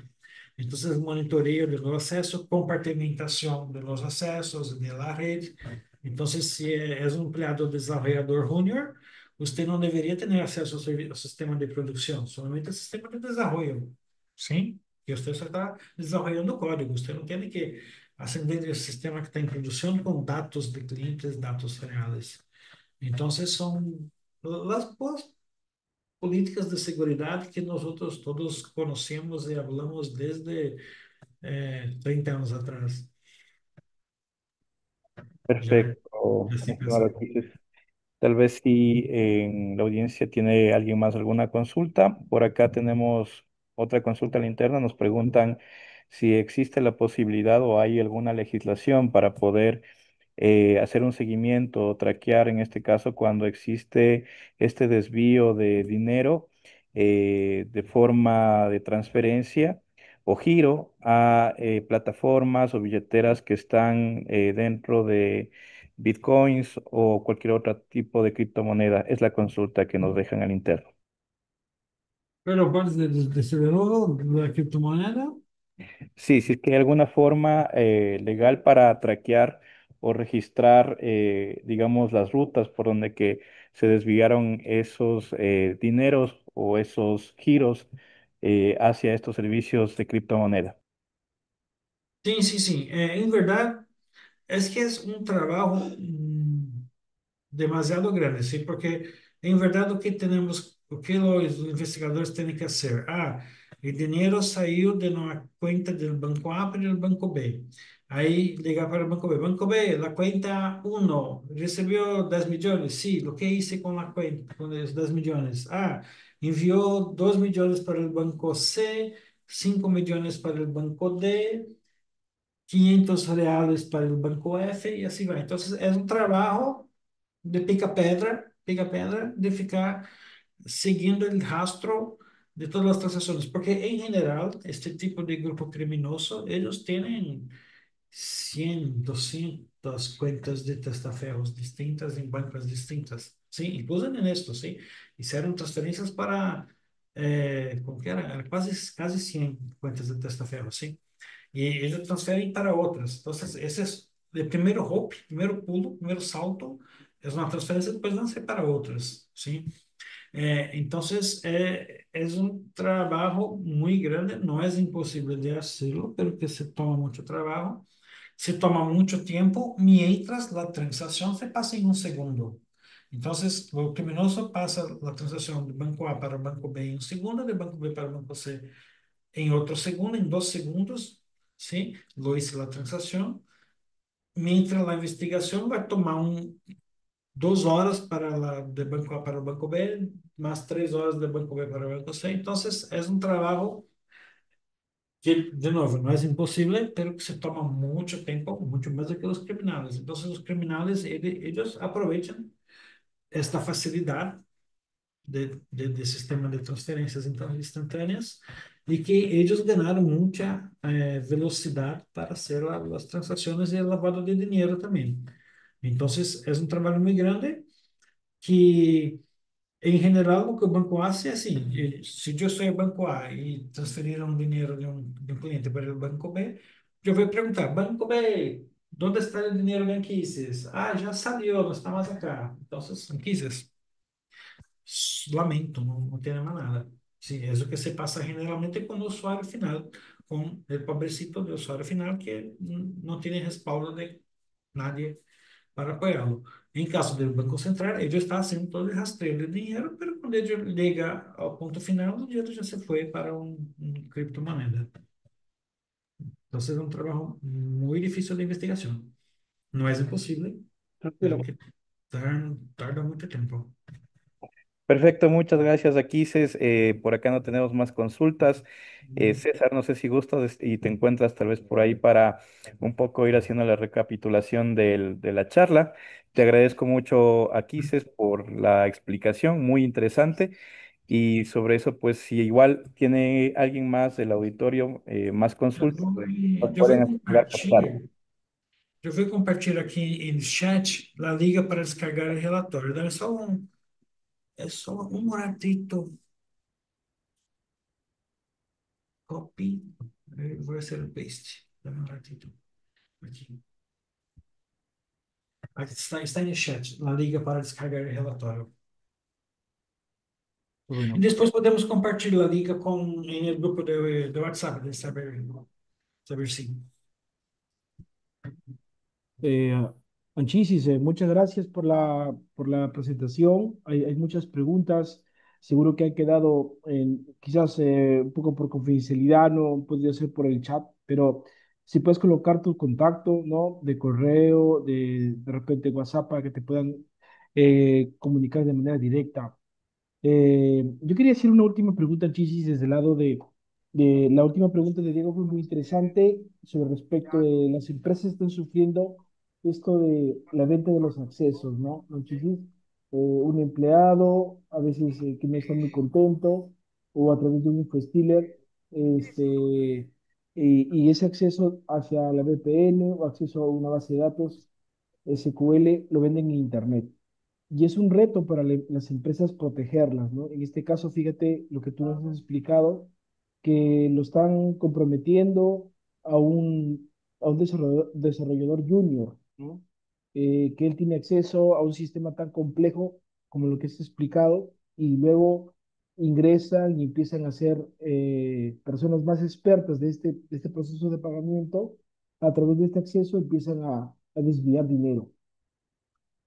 Entonces, monitoreo de los accesos, compartimentación de los accesos de la red. Entonces, si es un empleado desarrollador junior, usted no debería tener acceso al sistema de producción, solamente al sistema de desarrollo, ¿sí? Que usted só está desarrollando código, usted no tiene que acender el sistema que está en producción con datos de clientes, datos reales. Entonces, son las políticas de seguridad que nosotros todos conocemos y hablamos desde 30 años atrás. Ya, Perfecto, ya se estimado pensaron. Quises. Tal vez si en la audiencia tiene alguien más alguna consulta. Por acá tenemos otra consulta a la interna. Nos preguntan si existe la posibilidad o hay alguna legislación para poder hacer un seguimiento o traquear, en este caso, cuando existe este desvío de dinero de forma de transferencia o giro a plataformas o billeteras que están dentro de Bitcoins o cualquier otro tipo de criptomoneda. Es la consulta que nos dejan al interno. Pero pues, desde luego, la criptomoneda. Sí, si es que hay alguna forma legal para traquear o registrar, digamos, las rutas por donde que se desviaron esos dineros o esos giros hacia estos servicios de criptomoneda. Sí, sí, sí. En verdad, es que es un trabajo demasiado grande, ¿sí? Porque en verdad o que los investigadores tienen que hacer? Ah, el dinero salió de una cuenta del banco A para el banco B. Ahí ligar para el banco B. Banco B, la cuenta uno recibió 10 millones. Sí, lo que hice con la cuenta, con los 10 millones. Ah, envió 2 millones para el banco C, 5 millones para el banco D, 500 reales para el banco F y así va. Entonces, es un trabajo de pica pedra, de ficar seguindo o rastro de todas as transacções, porque em geral, este tipo de grupo criminoso, eles têm 100, 200 cuentas de testaferros distintas em bancas distintas, sim, incluso en esto, sim, hicieron transferências para, como que era quase 100 cuentas de testaferros, sim, e eles transferem para outras, então esse é o primeiro hop, primeiro pulo, primeiro salto, é uma transferência, depois vão ser para outras, sim. Entonces, es un trabajo muy grande, no es imposible de hacerlo, pero que se toma mucho trabajo, se toma mucho tiempo mientras la transacción se pasa en un segundo. Entonces, o criminoso pasa la transacción del banco A para el banco B en un segundo, del banco B para el banco C en otro segundo, en 2 segundos, ¿sí? Lo hizo la transacción, mientras la investigación va a tomar 2 horas para de banco A para o banco B, más 3 horas de banco B para o banco C. Entonces, es un trabajo que, de nuevo, no es imposible, pero que se toma mucho tiempo, mucho más que los criminales. Entonces, los criminales, ellos aprovechan esta facilidad de sistema de transferências instantâneas e que eles ganharam muita velocidade para hacer as transações e o lavado de dinheiro também. Então, é um trabalho muito grande que em geral, o que o banco hace é assim: se eu sou o banco A e transferiram dinheiro de um cliente para o banco B, eu vou perguntar, banco B, onde está o dinheiro que quises? Ah, já saiu, não está mais acá. Então, não quises. Lamento, não tem mais nada. Sim, é o que se passa generalmente com o usuário final, com o pobrecito do usuário final que não tem respaldo de nadie para apoiá-lo. Em caso do Banco Central, ele está fazendo todo o rastreio de dinheiro, mas quando ele liga ao ponto final, o dinheiro já se foi para um criptomoeda. Então, é um trabalho muito difícil de investigação. Não é impossível, mas Tranquilo. que tarda muito tempo. Perfecto, muchas gracias, Aquiles. Por acá no tenemos más consultas. César, no sé si gustas y te encuentras tal vez por ahí para un poco ir haciendo la recapitulación de la charla. Te agradezco mucho, Aquiles, por la explicación, muy interesante. Y sobre eso, pues si igual tiene alguien más del auditorio más consultas, pues nos Eu pueden agregar por chat. vou compartilhar aqui em chat a liga para descargar o relatório. Dá só es solo un ratito. Copy. Voy a hacer el paste. Dame un ratito. Aquí. Aqui está en el chat, la liga para descargar el relatório. E Bueno, depois podemos compartilhar a liga em el grupo de WhatsApp de Saber Sim. Eh, Anchisis, muchas gracias por la presentación. Hay muchas preguntas. Seguro que han quedado quizás un poco por confidencialidad, no podría ser por el chat, pero si puedes colocar tu contacto, ¿no? De correo, de repente WhatsApp para que te puedan comunicar de manera directa. Yo quería hacer una última pregunta, Chisis, desde el lado de la última pregunta de Diego fue muy interesante sobre respecto de las empresas que están sufriendo esto de la venta de los accesos, ¿no, Chisis? Un empleado, a veces que no está muy contento, o a través de un infostealer, y ese acceso hacia la VPN o acceso a una base de datos SQL lo venden en Internet. Y es un reto para las empresas protegerlas, ¿no? En este caso, fíjate lo que tú nos has explicado, que lo están comprometiendo a a un desarrollador junior, ¿no? Que él tiene acceso a un sistema tan complejo como lo que has explicado, y luego ingresan y empiezan a ser personas más expertas de este proceso de pagamiento. A través de este acceso empiezan a desviar dinero.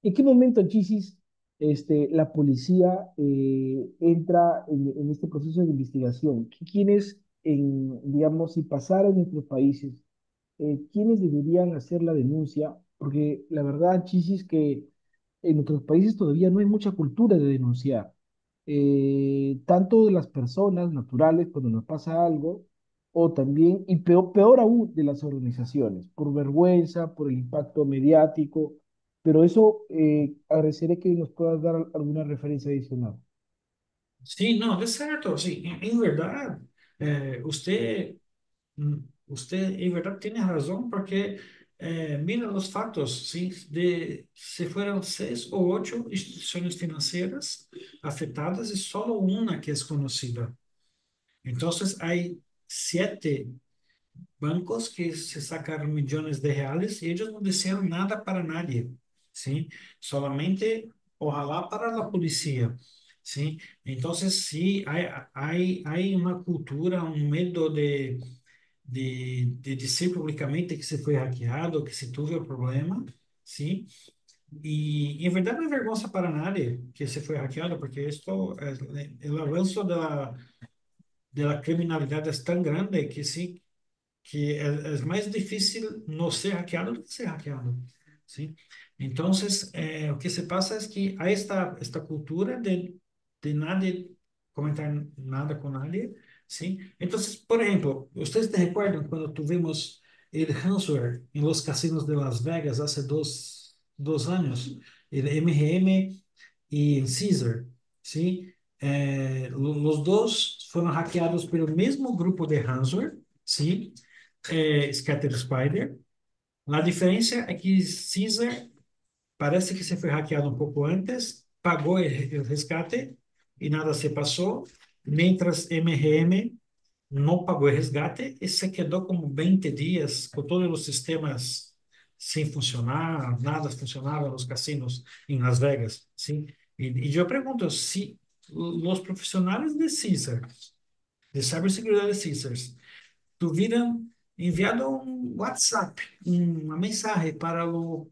¿En qué momento, Chisis, la policía entra en este proceso de investigación? ¿Quiénes, digamos, si pasara en nuestros países, quiénes deberían hacer la denuncia? Porque la verdad, Chisis, que en nuestros países todavía no hay mucha cultura de denunciar, tanto de las personas naturales cuando nos pasa algo, o también, y peor aún, de las organizaciones, por vergüenza, por el impacto mediático, pero eso agradeceré que nos puedas dar alguna referencia adicional. Sim, não, de certo, sim. Em verdade, usted en verdad tiene razón porque mira los fatos, ¿sí? Se fueron 6 o 8 instituciones financieras afectadas y solo una que es conocida. Entonces hay 7 bancos que se sacaron millones de reales y ellos no decían nada para nadie, ¿sí? Solamente, ojalá para la policía, ¿sí? Entonces, sí, hay una cultura, un medo de dizer publicamente que se foi hackeado, que se teve o problema, sim? E, em verdade, não é vergonha para nadie que se foi hackeado, porque esto, o avanço da criminalidade é tão grande que sim, que é mais difícil não ser hackeado do que ser hackeado, ¿sí? Entonces, o que se pasa es que hay esta cultura de nadie comentar nada con nadie, ¿sí? Entonces, por ejemplo, ¿ustedes te recuerdan cuando tuvimos el ransomware en los casinos de Las Vegas hace dos años? El MGM y el Caesar, ¿sí? Los dos fueron hackeados por el mismo grupo de ransomware, ¿sí? Scatter Spider. A diferença é que Caesar parece que se foi hackeado um pouco antes, pagou o resgate e nada se passou, mientras MGM não pagou o resgate e se quedou como 20 dias com todos os sistemas sem funcionar, nada funcionava nos cassinos em Las Vegas, sim. E eu pergunto se os profissionais de Caesar, de ciberseguridade de Caesar, tuvieran enviado un WhatsApp, una mensaje para o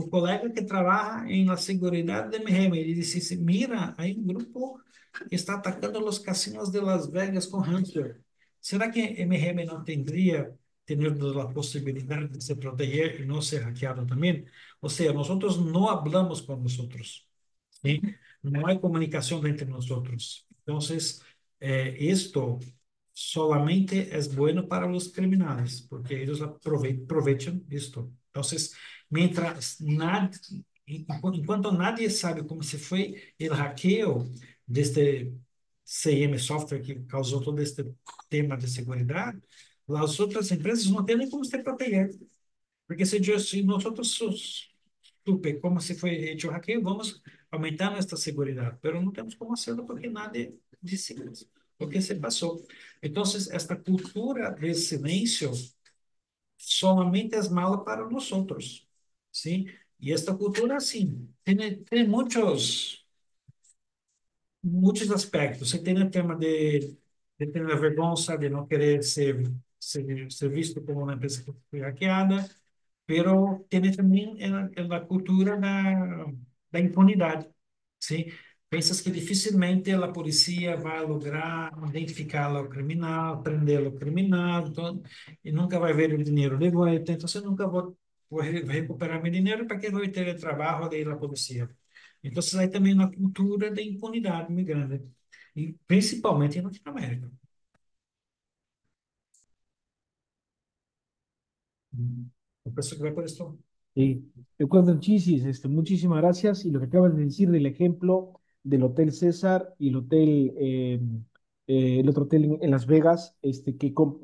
colega que trabalha em la seguridade de MGM. Ele disse, mira, hay un grupo que está atacando los casinos de Las Vegas con ransomware. ¿Será que MGM não tendría tenido a possibilidade de se proteger e não ser hackeado também? Ou seja, nós não hablamos com nós, ¿sí? No hay comunicación entre nosotros. Entonces, esto solamente es bueno para los criminales, porque ellos aprovechan esto. Entonces, mientras nadie, enquanto nadie sabe como se foi o hackeo deste CM software que causou todo este tema de segurança, as outras empresas não têm nem como se proteger. Porque se nós supe como se foi hecho o hackeio, vamos aumentando esta seguridad, pero no tenemos cómo hacerlo porque nadie dice lo que se pasó. Entonces, esta cultura del silencio solamente es mala para nosotros, ¿sí? Y esta cultura, sí, tiene muchos aspectos. Você tem o tema de ter a vergonha, de não querer ser visto como uma empresa que foi hackeada, pero tiene também a cultura da impunidade, sim? Pensas que dificilmente a polícia vai lograr identificar o criminal, prender o criminal, então, e nunca vai ver o dinheiro de volta, então você nunca vou recuperar meu dinheiro, para que vou ter o trabalho de ir à polícia? Então, aí também uma cultura de impunidade muito grande, e principalmente em Latinoamérica. Eu penso que vai por isso. Sí, de acuerdo, Chisis, muchísimas gracias. Y lo que acabas de decir del ejemplo del Hotel César y el otro hotel en Las Vegas,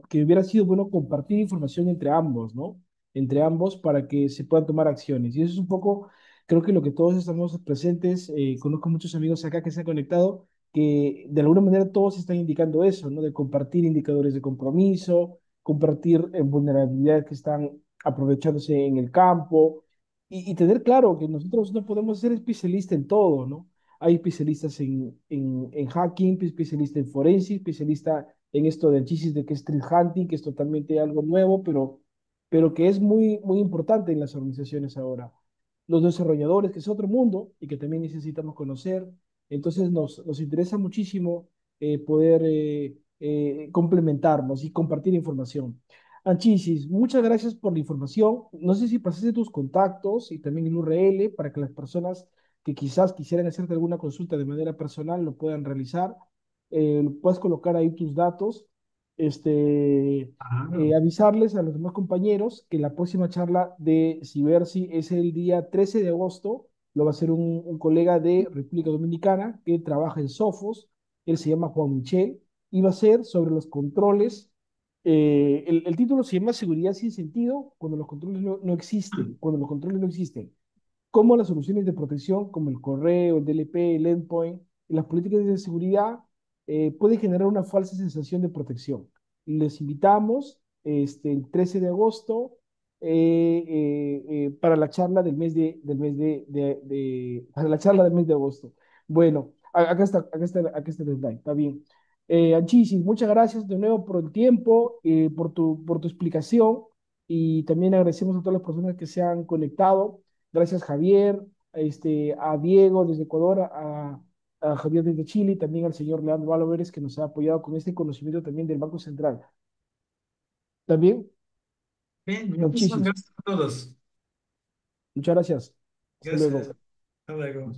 que hubiera sido bueno compartir información entre ambos, ¿no? Entre ambos para que se puedan tomar acciones. Y eso es un poco, creo que lo que todos estamos presentes, conozco muchos amigos acá que se han conectado, que de alguna manera todos están indicando eso, ¿no? De compartir indicadores de compromiso, compartir vulnerabilidades que están aprovechándose en el campo y tener claro que nosotros no podemos ser especialistas en todo, ¿no? Hay especialistas en hacking, especialistas en forense, especialistas en esto del chiste de que es street hunting, que es totalmente algo nuevo, pero que es muy, muy importante en las organizaciones ahora. Los desarrolladores, que es otro mundo y que también necesitamos conocer. Entonces nos interesa muchísimo poder complementarnos y compartir información. Anchisis, muchas gracias por la información. No sé si pasaste tus contactos y también el URL para que las personas que quizás quisieran hacerte alguna consulta de manera personal lo puedan realizar. Puedes colocar ahí tus datos. Claro. Avisarles a los demás compañeros que la próxima charla de Cibersi es el día 13 de agosto. Lo va a hacer un colega de República Dominicana que trabaja en Sofos. Él se llama Juan Michel y va a ser sobre los controles. El título se llama Seguridad sin sentido cuando los controles no existen, cuando los controles no existen. Cómo las soluciones de protección, como el correo, el DLP, el endpoint, y las políticas de seguridad pueden generar una falsa sensación de protección. Les invitamos el 13 de agosto para la charla para la charla del mes de agosto. Bueno, acá está el slide, está bien. Anchisis, muchas gracias de nuevo por el tiempo, por tu explicación y también agradecemos a todas las personas que se han conectado. Gracias, Javier, a Diego desde Ecuador, a Javier desde Chile y también al señor Leandro Álvarez que nos ha apoyado con este conocimiento también del Banco Central. También, Bem, muchísimas muchísimas gracias a todos. muchas gracias. Hasta Gracias. luego. Hasta luego.